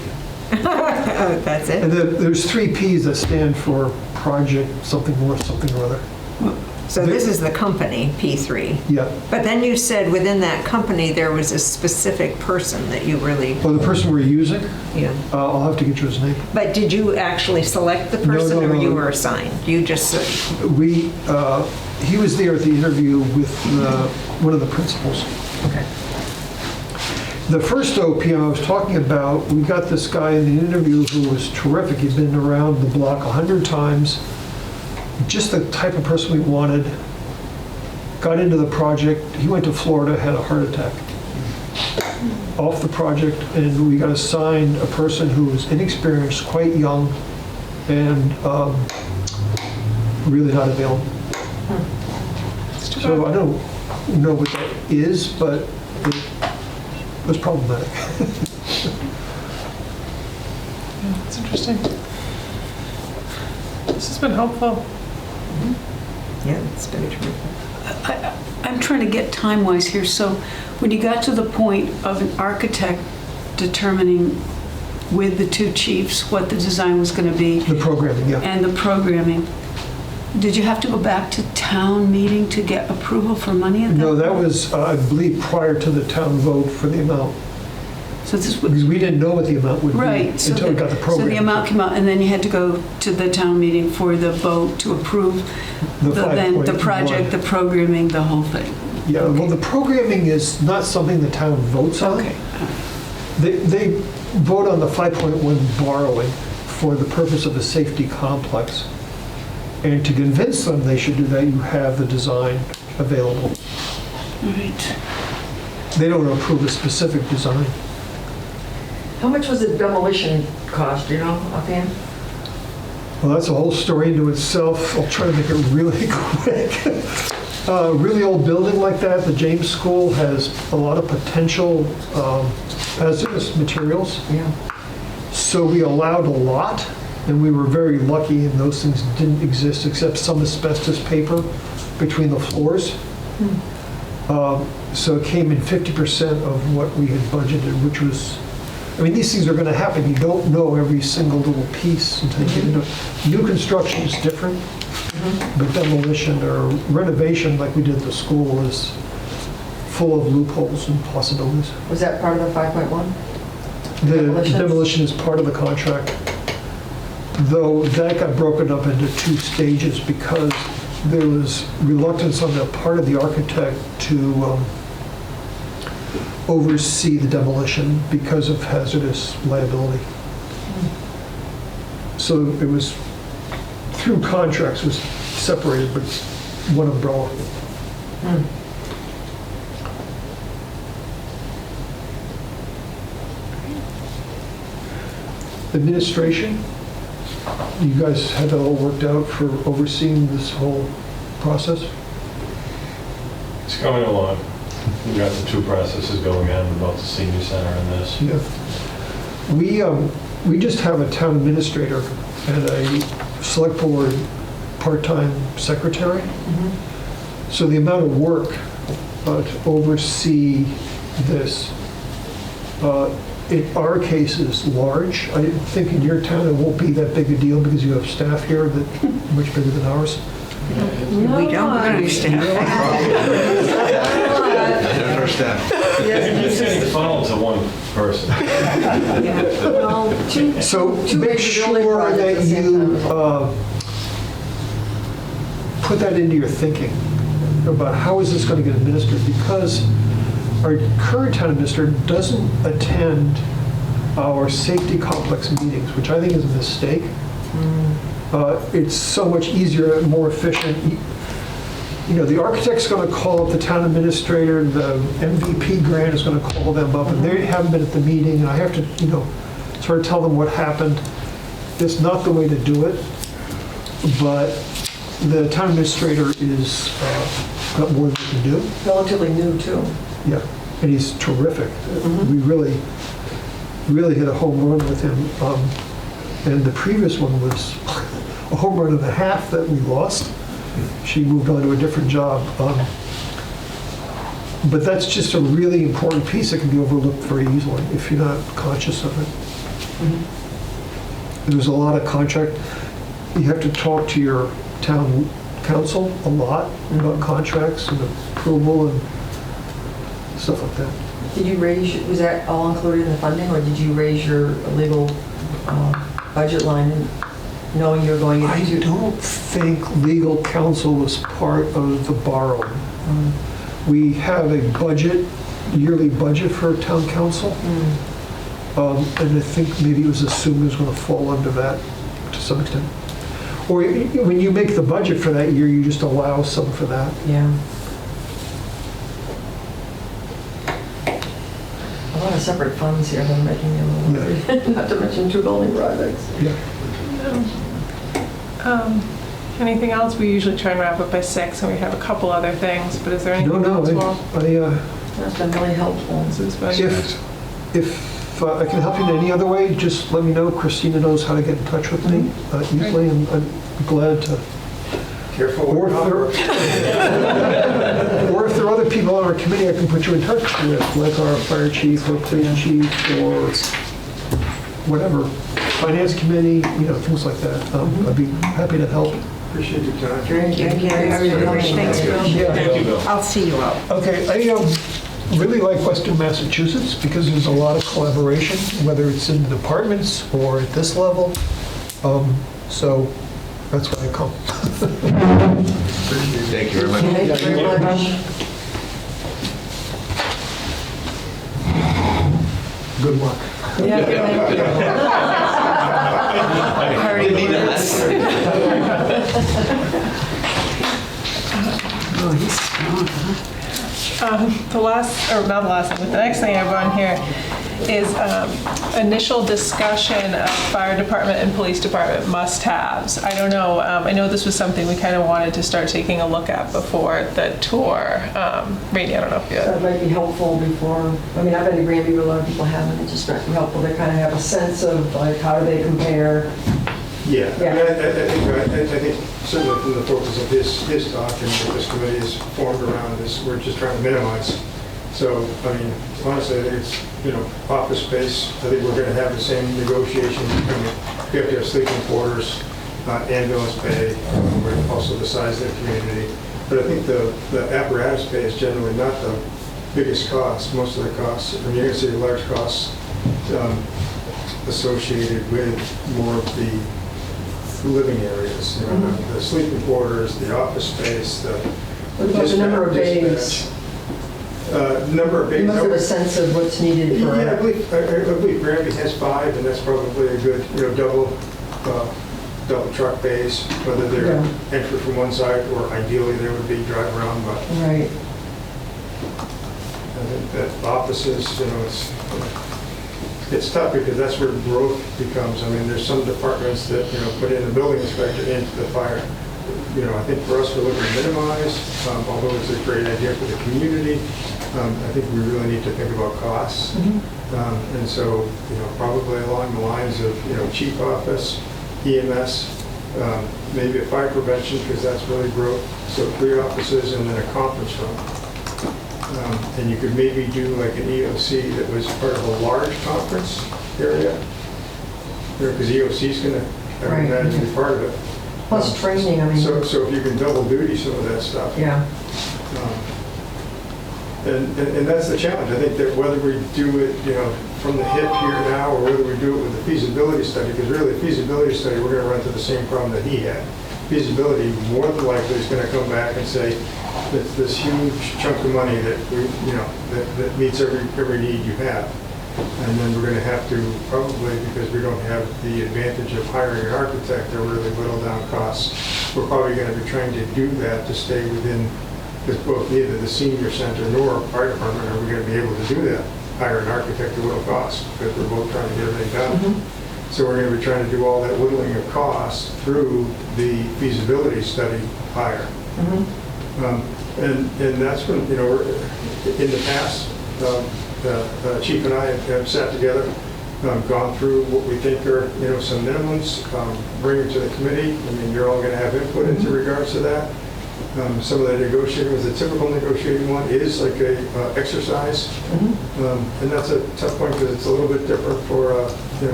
[SPEAKER 6] Oh, that's it?
[SPEAKER 8] And then there's 3 Ps that stand for project, something or other.
[SPEAKER 6] So this is the company, P3.
[SPEAKER 8] Yeah.
[SPEAKER 6] But then you said within that company, there was a specific person that you really,
[SPEAKER 8] Well, the person we're using,
[SPEAKER 6] yeah.
[SPEAKER 8] I'll have to get you his name.
[SPEAKER 6] But did you actually select the person
[SPEAKER 8] no,
[SPEAKER 6] or you
[SPEAKER 8] no.
[SPEAKER 6] were assigned? You just,
[SPEAKER 8] He was there at the interview with one of the principals.
[SPEAKER 6] okay.
[SPEAKER 8] The first OPM I was talking about, we got this guy in the interview who was terrific. He'd been around the block 100 times. Just the type of person we wanted. Got into the project. He went to Florida, had a heart attack. Off the project, and we got assigned a person who was inexperienced, quite young, and really not available. So I don't know what that is, but it was problematic.
[SPEAKER 2] Yeah, it's interesting. This has been helpful.
[SPEAKER 6] Yeah, it's been terrific.
[SPEAKER 10] I'm trying to get time-wise here, so when you got to the point of an architect determining with the two chiefs what the design was going to be
[SPEAKER 8] The programming, yeah.
[SPEAKER 10] and the programming, did you have to go back to town meeting to get approval for money at that?
[SPEAKER 8] No, that was, I believe, prior to the town vote for the amount.
[SPEAKER 10] So this was,
[SPEAKER 8] Because we didn't know what the amount would be
[SPEAKER 10] right.
[SPEAKER 8] until we got the program.
[SPEAKER 10] So the amount came out, and then you had to go to the town meeting for the vote to approve the project, the programming, the whole thing.
[SPEAKER 8] Yeah, well, the programming is not something the town votes on.
[SPEAKER 10] Okay.
[SPEAKER 8] They vote on the 5.1 borrowing for the purpose of a safety complex. And to convince them they should do that, you have the design available.
[SPEAKER 10] Right.
[SPEAKER 8] They don't approve a specific design.
[SPEAKER 4] How much was the demolition cost, do you know, offhand?
[SPEAKER 8] Well, that's a whole story into itself. I'll try to make it really quick. Really old building like that, the James School has a lot of potential hazardous materials.
[SPEAKER 4] Yeah.
[SPEAKER 8] So we allowed a lot, and we were very lucky, and those things didn't exist except some asbestos paper between the floors. So it came in 50% of what we had budgeted, which was, I mean, these things are going to happen. You don't know every single little piece until you get into it. New construction is different, but demolition or renovation, like we did at the school, is full of loopholes and possibilities.
[SPEAKER 4] Was that part of the 5.1?
[SPEAKER 8] The
[SPEAKER 4] Demolitions?
[SPEAKER 8] demolition is part of the contract, though that got broken up into two stages because there was reluctance on the part of the architect to oversee the demolition because of hazardous liability. So it was, through contracts, was separated, but one umbrella. Administration, you guys had that all worked out for overseeing this whole process?
[SPEAKER 5] It's coming along. We've got the two processes going on about the senior center and this.
[SPEAKER 8] Yeah. We just have a town administrator and a select board part-time secretary. So the amount of work to oversee this, in our case, is large. I think in your town it won't be that big a deal because you have staff here that are much bigger than ours.
[SPEAKER 6] We don't understand.
[SPEAKER 5] You're just getting funneled to one person.
[SPEAKER 8] So make sure that you put that into your thinking about how is this going to get administered, because our current town administrator doesn't attend our safety complex meetings, which I think is a mistake. It's so much easier and more efficient. You know, the architect's going to call up the town administrator, the MVP grant is going to call them up, and they haven't been at the meeting, and I have to, you know, sort of tell them what happened. It's not the way to do it, but the town administrator is got more than he can do.
[SPEAKER 4] Relatively new, too.
[SPEAKER 8] Yeah, and he's terrific. We really hit a home run with him. And the previous one was a home run and a half that we lost. She moved on to a different job. But that's just a really important piece that can be overlooked very easily if you're not conscious of it. There's a lot of contract. You have to talk to your town council a lot about contracts and approval and stuff like that.
[SPEAKER 4] Did you raise, was that all included in the funding, or did you raise your legal budget line and knowing you're going
[SPEAKER 8] I
[SPEAKER 4] into?
[SPEAKER 8] don't think legal counsel was part of the borrowing. We have a budget, yearly budget for town council. And I think maybe it was assumed it was going to fall under that to some extent. Or when you make the budget for that year, you just allow some for that.
[SPEAKER 4] Yeah. A lot of separate funds here that are making me a little worried. Not to mention 2 building projects.
[SPEAKER 8] Yeah.
[SPEAKER 2] Anything else? We usually try and wrap up by 6, and we have a couple other things, but is there anything
[SPEAKER 8] No,
[SPEAKER 2] else? Well,
[SPEAKER 4] That's been really helpful.
[SPEAKER 2] this has been-
[SPEAKER 8] if I can help you in any other way, just let me know. Christina knows how to get in touch with me easily, and I'm glad to.
[SPEAKER 7] Careful.
[SPEAKER 8] Or if there are other people on our committee I can put you in touch with, like our fire chief or police chief or whatever, finance committee, things like that. I'd be happy to help.
[SPEAKER 7] Appreciate your time.
[SPEAKER 4] Thank you.
[SPEAKER 6] Thanks, Bill.
[SPEAKER 8] Yeah.
[SPEAKER 5] Thank you, Bill.
[SPEAKER 6] I'll see you out.
[SPEAKER 8] Okay, I really like Western Massachusetts because there's a lot of collaboration, whether it's in departments or at this level. So that's why I come.
[SPEAKER 9] Thank you very much.
[SPEAKER 4] Thank you very much.
[SPEAKER 8] Good luck.
[SPEAKER 3] Oh, he's strong, huh?
[SPEAKER 2] The next thing I have on here is initial discussion of fire department and police department must-haves. I don't know, I know this was something we kind of wanted to start taking a look at before the tour. Rainey, I don't know if you...
[SPEAKER 4] That might be helpful before, I've been to Granby where a lot of people haven't, it just might be helpful to kind of have a sense of like how do they compare.
[SPEAKER 7] Yeah,
[SPEAKER 4] Yeah.
[SPEAKER 7] I think certainly from the focus of his talk and what this committee is formed around is we're just trying to minimize. So, honestly, I think it's, office space. I think we're going to have the same negotiation. We have to have sleeping quarters, ambulance pay, also the size of the community. But I think the apparatus pay is generally not the biggest cost. Most of the costs, you're going to see large costs associated with more of the living areas, the sleeping quarters, the office space,
[SPEAKER 4] What about the number of bays?
[SPEAKER 7] Number of bays.
[SPEAKER 4] You must have a sense of what's needed for...
[SPEAKER 7] Yeah, I believe Granby has 5, and that's probably a good, double truck bays, whether they're entry from one side or ideally they would be drive around, but
[SPEAKER 4] Right.
[SPEAKER 7] I think that offices, it's tough because that's where growth becomes. There's some departments that, put in the building inspector into the fire. I think for us, we're looking to minimize, although it's a great idea for the community. I think we really need to think about costs. And so, probably along the lines of, chief office, EMS, maybe a fire prevention, because that's really growth. So 3 offices and then a conference room. And you could maybe do like an EOC that was part of a large conference area. Because EOC is going to, I would imagine, be part of it.
[SPEAKER 4] Plus training,
[SPEAKER 7] So if you can double duty some of that stuff.
[SPEAKER 4] Yeah.
[SPEAKER 7] And that's the challenge. I think that whether we do it, from the hip here now, or whether we do it with the feasibility study, because really, feasibility study, we're going to run into the same problem that he had. Feasibility, more than likely, is going to come back and say, it's this huge chunk of money that that meets every need you have. And then we're going to have to probably, because we don't have the advantage of hiring an architect to really whittle down costs, we're probably going to be trying to do that to stay within, because both neither the senior center nor fire department are we going to be able to do that, hire an architect to whittle costs, because we're both trying to get everything done. So we're going to be trying to do all that whittling of costs through the feasibility study hire. And that's when, we're, in the past, Chief and I have sat together, gone through what we think are, some minimums, bring it to the committee. You're all going to have input into regards to that. Some of the negotiating, the typical negotiating one is like a exercise. And that's a tough point because it's a little bit different for a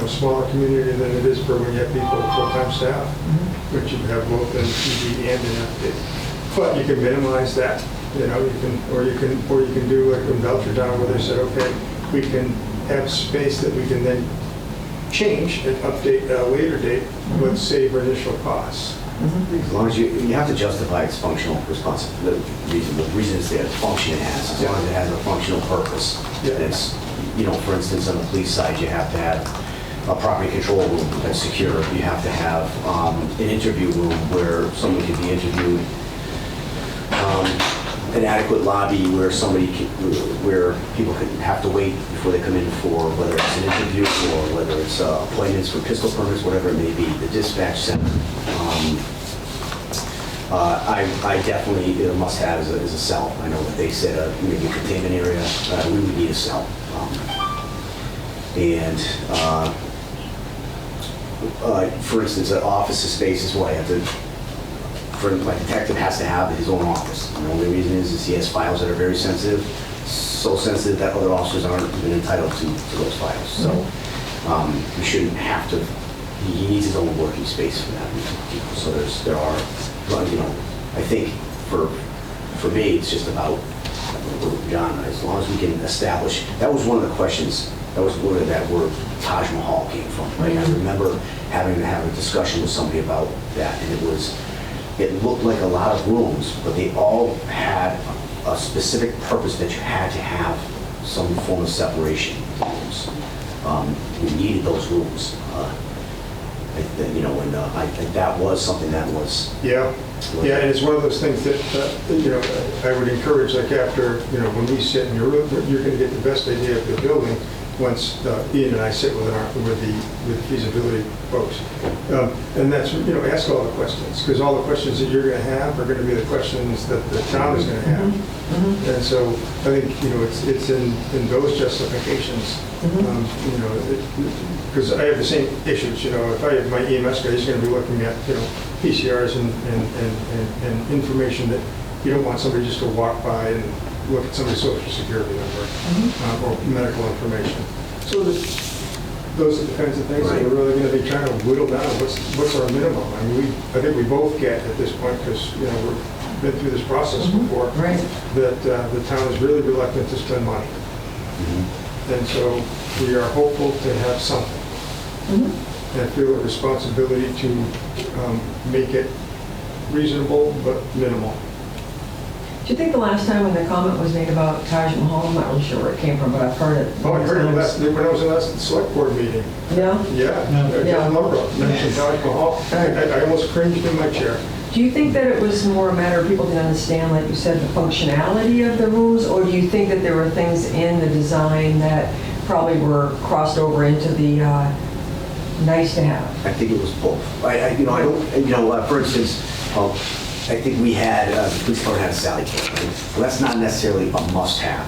[SPEAKER 7] smaller community than it is for when you have people, full-time staff. which you have both an ED and an FD. But you can minimize that, you know, or you can do like in Belchertown where they said, okay, we can have space that we can then change and update at a later date, but save our initial costs.
[SPEAKER 9] As long as you have to justify its functional responsibility, the reason it's there, the function it has, as long as it has a functional purpose.
[SPEAKER 7] Yeah.
[SPEAKER 9] And it's, you know, for instance, on the police side, you have to have a property control room that's secure. You have to have an interview room where someone can be interviewed. An adequate lobby where where people could have to wait before they come in for whether it's an interview or whether it's appointments for pistol permits, whatever it may be. The dispatch center. I definitely, a must-have is a cell. I know that they said maybe a containment area, we would need a cell. For instance, an office space is what I have to, for my detective has to have his own office. And the only reason is he has files that are very sensitive, so sensitive that other officers aren't even entitled to those files. So we shouldn't have to, he needs his own working space for that. So there are, you know, I think for me, it's just about, John, as long as we can establish, that was one of the questions, that was where that word Taj Mahal came from, right? I remember having to have a discussion with somebody about that, and it looked like a lot of rooms, but they all had a specific purpose that you had to have some form of separation rooms. We needed those rooms. You know, and that was something that was...
[SPEAKER 7] Yeah, and it's one of those things that, you know, I would encourage, like after, you know, when we sit in your room, you're going to get the best idea of the building once Ian and I sit with the feasibility folks. And that's, you know, ask all the questions, because all the questions that you're going to have are going to be the questions that the town is going to have. And so I think, you know, it's in those justifications, you know, because I have the same issues, you know, if I have my EMS guy, he's going to be looking at, you know, PCRs and information that you don't want somebody just to walk by and look at somebody's social security number or medical information. So those are the kinds of things that we're really going to be trying to whittle down. What's our minimum? I mean, I think we both get at this point, because, you know, we've been through this process before, that the town is really reluctant to spend money. And so we are hopeful to have something. And feel a responsibility to make it reasonable but minimal.
[SPEAKER 4] Do you think the last time when the comment was made about Taj Mahal, I'm not really sure where it came from, but I've heard it.
[SPEAKER 7] Oh, I heard it when I was in the last select board meeting.
[SPEAKER 4] Yeah?
[SPEAKER 7] Yeah. John Lumber mentioned Taj Mahal. I almost cringed in my chair.
[SPEAKER 4] Do you think that it was more a matter of people didn't understand, like you said, the functionality of the rooms, or do you think that there were things in the design that probably were crossed over into the nice to have?
[SPEAKER 9] I think it was both. For instance, I think we had, the police department had a sally port. Right? Well, that's not necessarily a must-have.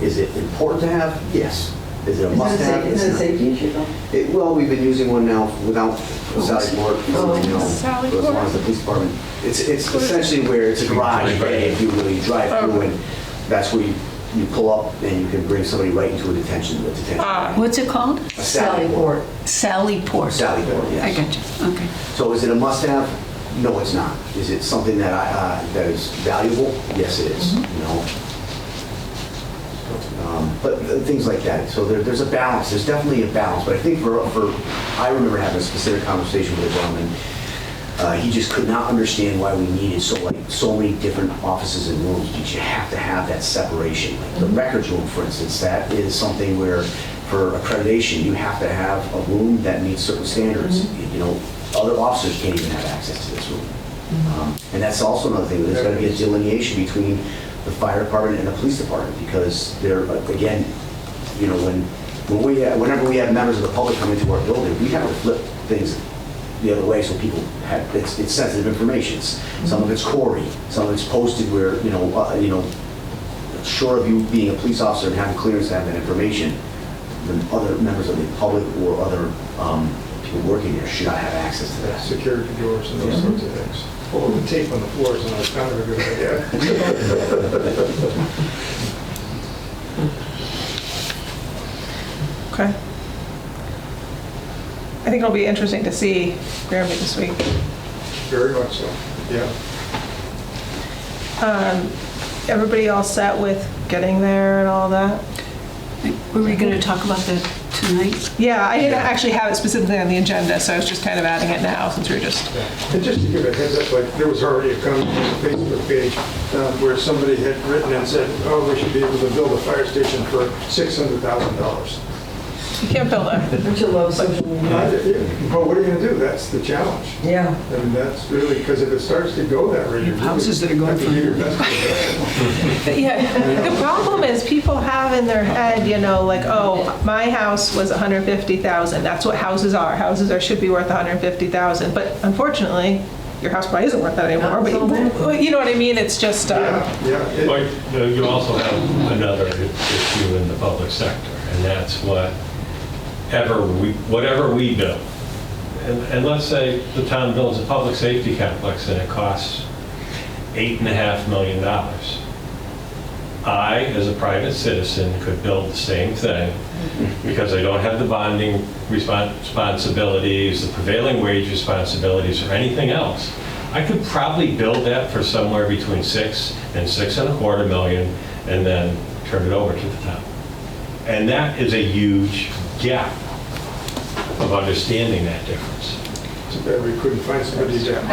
[SPEAKER 9] Is it important to have? Yes. Is it a must-have?
[SPEAKER 4] Is it a safety issue though?
[SPEAKER 9] Well, we've been using one now without a sally port.
[SPEAKER 2] Sally
[SPEAKER 9] as long as the police department, it's essentially where it's a garage bay, if you really drive through, and that's where you pull up and you can bring somebody right into a detention.
[SPEAKER 10] What's it called?
[SPEAKER 9] A sally port.
[SPEAKER 10] Sally port.
[SPEAKER 9] Sally port, yes.
[SPEAKER 10] I got you. Okay.
[SPEAKER 9] So is it a must-have? No, it's not. Is it something that that is valuable? Yes, it is. You know, but things like that. So there's a balance. There's definitely a balance. But I think I remember having a specific conversation with a gentleman. He just could not understand why we needed so many different offices and rooms. Because you have to have that separation. Like the records room, for instance, that is something where, for accreditation, you have to have a room that meets certain standards. You know, other officers can't even have access to this room. And that's also another thing. There's got to be a delineation between the fire department and the police department, because they're, again, you know, whenever we have members of the public come into our building, we have to flip things the other way so people have, it's sensitive information. Some of it's Corey, some of it's posted where, you know, short of you being a police officer and having clearance to have that information, then other members of the public or other people working there should not have access to that.
[SPEAKER 7] Security doors and those sorts of things. Well, the tape on the floors and that's kind of a good idea.
[SPEAKER 2] Okay. I think it'll be interesting to see Grammy this week.
[SPEAKER 7] very much so, yeah.
[SPEAKER 2] Everybody all set with getting there and all that?
[SPEAKER 10] Were we going to talk about that tonight?
[SPEAKER 2] Yeah, I didn't actually have it specifically on the agenda, so I was just kind of adding it now since we're just...
[SPEAKER 7] And just to give a heads up, like, there was already a comment on the Facebook page where somebody had written and said, oh, we should be able to build a fire station for $600,000.
[SPEAKER 2] You can't build it.
[SPEAKER 4] Don't you love social media?
[SPEAKER 7] Well, what are you going to do? That's the challenge.
[SPEAKER 4] Yeah.
[SPEAKER 7] I mean, that's really, because if it starts to go that way, you're
[SPEAKER 3] houses that are going
[SPEAKER 7] have to
[SPEAKER 3] for-
[SPEAKER 7] do your best to do it.
[SPEAKER 2] Yeah, the problem is people have in their head, you know, like, oh, my house was 150,000. That's what houses are. Houses should be worth 150,000. But unfortunately, your house probably isn't worth that anymore. But you know what I mean? It's just...
[SPEAKER 7] Yeah.
[SPEAKER 5] But you also have another issue in the public sector, and that's whatever we build. And let's say the town builds a public safety complex and it costs $8.5 million. I, as a private citizen, could build the same thing because I don't have the bonding responsibilities, the prevailing wage responsibilities, or anything else. I could probably build that for somewhere between $6 and $6.25 million and then turn it over to the town. And that is a huge gap of understanding that difference.
[SPEAKER 7] Too bad we couldn't find somebody to
[SPEAKER 4] I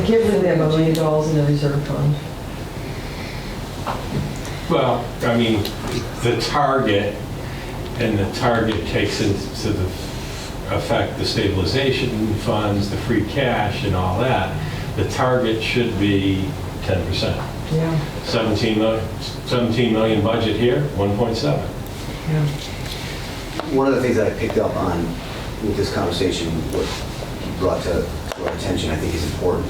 [SPEAKER 4] can't believe they have $1 million in the reserve fund.
[SPEAKER 5] Well, I mean, the target takes into the effect the stabilization funds, the free cash and all that. The target should be 10%.
[SPEAKER 4] Yeah.
[SPEAKER 5] 17 million budget here, 1.7.
[SPEAKER 4] Yeah.
[SPEAKER 9] One of the things that I picked up on with this conversation, what you brought to our attention, I think is important,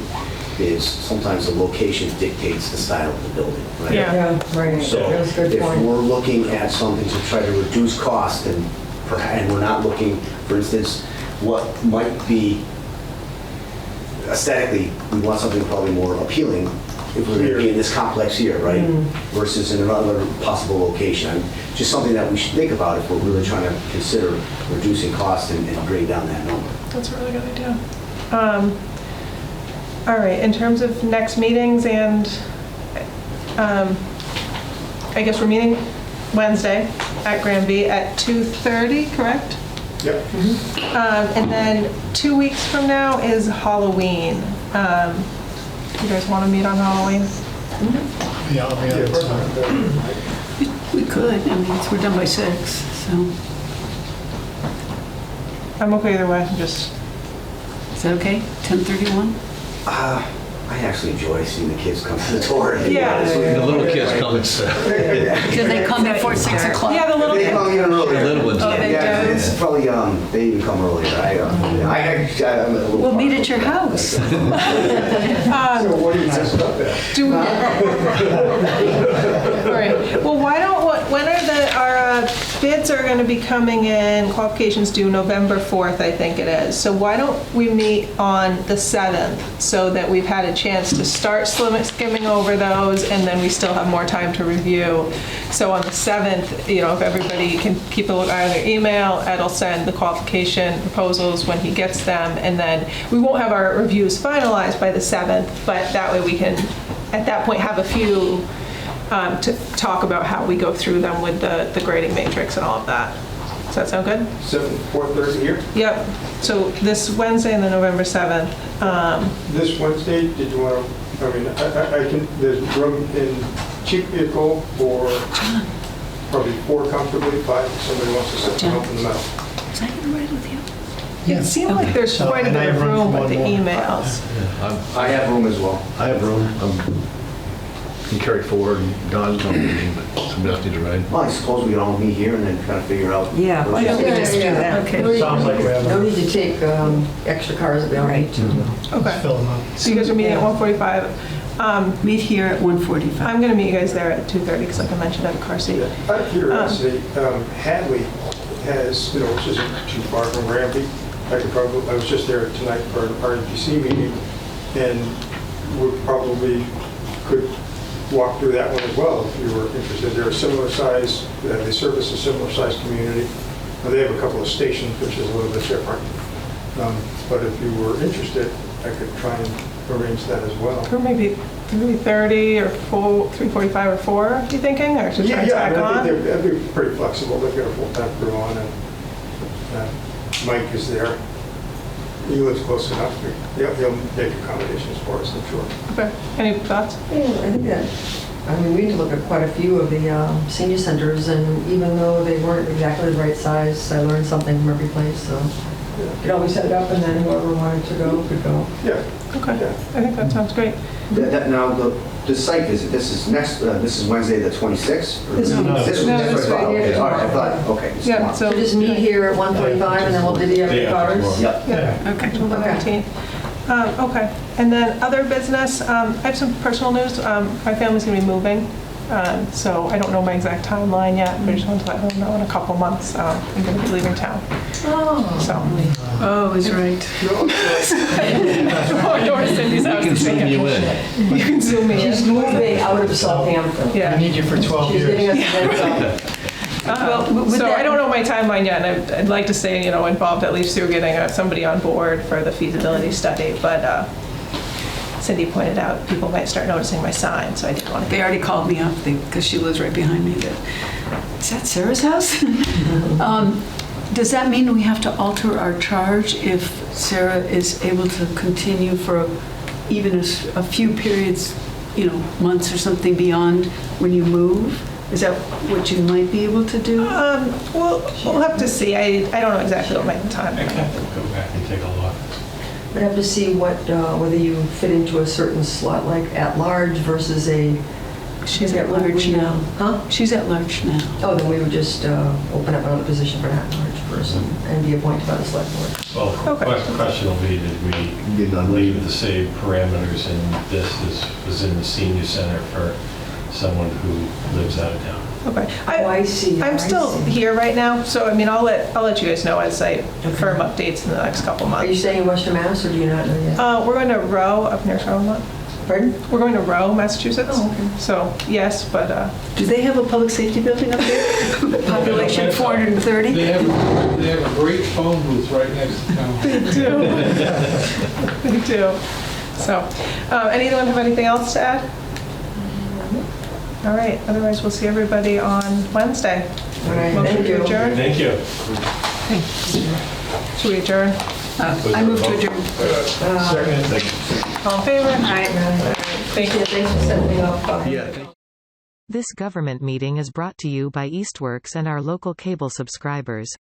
[SPEAKER 9] is sometimes the location dictates the style of the building, right?
[SPEAKER 2] Yeah.
[SPEAKER 4] Yeah, right.
[SPEAKER 9] So
[SPEAKER 4] That's a good
[SPEAKER 9] if
[SPEAKER 4] point.
[SPEAKER 9] we're looking at something to try to reduce cost and we're not looking, for instance, what might be aesthetically, we want something probably more appealing if we're going to be in this complex here, right? Versus in another possible location. Just something that we should think about if we're really trying to consider reducing cost and bringing down that number.
[SPEAKER 2] That's a really good idea. All right, in terms of next meetings and I guess we're meeting Wednesday at Granby at 2:30, correct?
[SPEAKER 7] Yep.
[SPEAKER 2] And then 2 weeks from now is Halloween. You guys want to meet on Halloween?
[SPEAKER 8] Yeah, I'll be out of town.
[SPEAKER 3] We could, I mean, we're done by 6, so.
[SPEAKER 2] I'm okay either way, just...
[SPEAKER 3] Is that okay? 10:31?
[SPEAKER 9] I actually enjoy seeing the kids come to the door.
[SPEAKER 2] Yeah.
[SPEAKER 11] The little kids come and
[SPEAKER 3] Do they come before 6 o'clock?
[SPEAKER 2] Yeah, the little...
[SPEAKER 9] They come even earlier.
[SPEAKER 11] The little ones.
[SPEAKER 2] Oh, they
[SPEAKER 9] Yeah,
[SPEAKER 2] do?
[SPEAKER 9] it's probably, they even come earlier. I'm a little
[SPEAKER 3] We'll meet at
[SPEAKER 9] partial.
[SPEAKER 3] your house.
[SPEAKER 7] So what are you messed up at?
[SPEAKER 2] Do we... All right, well, when are our bids are going to be coming in, qualifications due November 4th, I think it is. So why don't we meet on the 7th so that we've had a chance to start skimming over those and then we still have more time to review. So on the 7th, you know, if everybody can keep a look at their email, Ed will send the qualification proposals when he gets them, and then we won't have our reviews finalized by the 7th, but that way we can, at that point, have a few to talk about how we go through them with the grading matrix and all of that. Does that sound good?
[SPEAKER 7] 4:30 here?
[SPEAKER 2] Yep. So this Wednesday and then November 7th.
[SPEAKER 7] This Wednesday, did you want to, I mean, I can, there's room in cheap vehicle for probably 4 comfortably, 5 if somebody wants to sit and help in the middle.
[SPEAKER 3] Is that going to ride with you?
[SPEAKER 2] It seemed like there's
[SPEAKER 8] So,
[SPEAKER 2] quite a
[SPEAKER 8] and I
[SPEAKER 2] bit of
[SPEAKER 8] have room
[SPEAKER 2] room
[SPEAKER 8] for
[SPEAKER 2] with the
[SPEAKER 8] one more.
[SPEAKER 2] emails.
[SPEAKER 9] I have room as well.
[SPEAKER 11] I have room. Can carry forward. Don's on the meeting, but somebody else needs to ride.
[SPEAKER 9] Well, I suppose we can all meet here and then kind of figure out.
[SPEAKER 10] Yeah, why don't we just do that? Okay.
[SPEAKER 8] Sounds like we have
[SPEAKER 4] No
[SPEAKER 8] a,
[SPEAKER 4] need to take extra cars if we don't need to.
[SPEAKER 2] Okay.
[SPEAKER 8] fill them up.
[SPEAKER 2] So you guys are meeting at 1:45.
[SPEAKER 3] Meet here at 1:45.
[SPEAKER 2] I'm going to meet you guys there at 2:30 because like I mentioned, I have a car seat.
[SPEAKER 7] Out of curiosity, Hadley has, you know, which isn't too far from Granby. I was just there tonight for an REPC meeting, and we probably could walk through that one as well if you were interested. They're a similar size, they service a similar size community. They have a couple of stations, which is a little bit different. But if you were interested, I could try and arrange that as well.
[SPEAKER 2] Or maybe 3:30 or 3:45 or 4, are you thinking? Or should try and
[SPEAKER 7] Yeah,
[SPEAKER 2] tack
[SPEAKER 7] I
[SPEAKER 2] on?
[SPEAKER 7] think they'd be pretty flexible. They've got a full-time crew on, and Mike is there. He lives close enough. He'll make accommodations for us, I'm sure.
[SPEAKER 2] Okay. Any thoughts?
[SPEAKER 4] Yeah, I think that, I mean, we need to look at quite a few of the senior centers, and even though they weren't exactly the right size, I learned something from every place, so you could always set it up, and then whoever wanted to go could go.
[SPEAKER 7] Yeah.
[SPEAKER 2] Okay.
[SPEAKER 7] Yeah.
[SPEAKER 2] I think that sounds great.
[SPEAKER 9] Now, the site visit, this is Wednesday, the 26th? Or-
[SPEAKER 10] This is-
[SPEAKER 9] This was
[SPEAKER 2] No,
[SPEAKER 9] this
[SPEAKER 2] this
[SPEAKER 9] was-
[SPEAKER 2] right
[SPEAKER 9] oh,
[SPEAKER 2] here.
[SPEAKER 9] okay, all right, I thought, okay. this is
[SPEAKER 2] Yeah,
[SPEAKER 9] tomorrow.
[SPEAKER 2] so
[SPEAKER 4] So just meet here at 1:45, and then we'll divvy up the
[SPEAKER 5] Yeah,
[SPEAKER 4] cars.
[SPEAKER 5] tomorrow.
[SPEAKER 9] Yep.
[SPEAKER 2] Yeah,
[SPEAKER 10] Okay.
[SPEAKER 2] October
[SPEAKER 4] Okay.
[SPEAKER 2] 19th. Okay, and then other business, I have some personal news. My family's gonna be moving, so I don't know my exact timeline yet, but I just wanted to let them know in a couple months, I'm gonna be leaving town,
[SPEAKER 4] Oh.
[SPEAKER 2] so.
[SPEAKER 10] Oh, is right.
[SPEAKER 2] Oh, Doris Cindy's house.
[SPEAKER 11] We can zoom you in.
[SPEAKER 2] You can zoom me
[SPEAKER 4] She's
[SPEAKER 2] in.
[SPEAKER 4] moving out of Southampton.
[SPEAKER 2] Yeah.
[SPEAKER 8] need you for 12
[SPEAKER 4] She's getting us a heads up.
[SPEAKER 10] Well, with
[SPEAKER 2] So
[SPEAKER 10] that-
[SPEAKER 2] I don't know my timeline yet, and I'd like to stay, involved at least through getting somebody on board for the feasibility study, but Cindy pointed out people might start noticing my sign, so I didn't want to.
[SPEAKER 10] They already called me up because she lives right behind me. Is that Sarah's house? Does that mean we have to alter our charge if Sarah is able to continue for even a few periods, months or something beyond when you move? Is that what you might be able to do?
[SPEAKER 2] We'll have to see. I don't know exactly what my time
[SPEAKER 5] I
[SPEAKER 2] is.
[SPEAKER 5] can go back and take a look.
[SPEAKER 4] We'd have to see whether you fit into a certain slot, like at large versus a.
[SPEAKER 10] She's at large now.
[SPEAKER 4] Huh?
[SPEAKER 10] She's at large now.
[SPEAKER 4] Oh, then we would just open up another position for an at-large person and be appointed by the select board.
[SPEAKER 5] Well,
[SPEAKER 2] Okay.
[SPEAKER 5] the question will be, did we leave the same parameters in this as was in the senior center for someone who lives out of town?
[SPEAKER 2] Okay.
[SPEAKER 4] Oh, I see.
[SPEAKER 2] I'm
[SPEAKER 4] I
[SPEAKER 2] still
[SPEAKER 4] see.
[SPEAKER 2] here right now, so I'll let you guys know as I firm updates in the next couple
[SPEAKER 4] Are you
[SPEAKER 2] months.
[SPEAKER 4] staying in Western Mass, or do you not know yet?
[SPEAKER 2] We're going to Row up near Charlemont.
[SPEAKER 4] Pardon?
[SPEAKER 2] We're going to Row, Massachusetts.
[SPEAKER 4] Oh, okay.
[SPEAKER 2] So yes, but
[SPEAKER 10] Do they have a public safety building up there? Population 430?
[SPEAKER 12] They have a great phone booth right next to town.
[SPEAKER 2] they do. They do. So, anyone have anything else to add? All right. Otherwise, we'll see everybody on Wednesday.
[SPEAKER 4] All right,
[SPEAKER 2] Motion
[SPEAKER 4] thank
[SPEAKER 2] to
[SPEAKER 4] you.
[SPEAKER 2] adjourn.
[SPEAKER 5] Thank you.
[SPEAKER 2] Should we adjourn?
[SPEAKER 10] I move to adjourn.
[SPEAKER 2] All in favor?
[SPEAKER 10] Aye.
[SPEAKER 2] Thank you.
[SPEAKER 4] Thanks for setting me up.
[SPEAKER 1] This government meeting is brought to you by Eastworks and our local cable subscribers.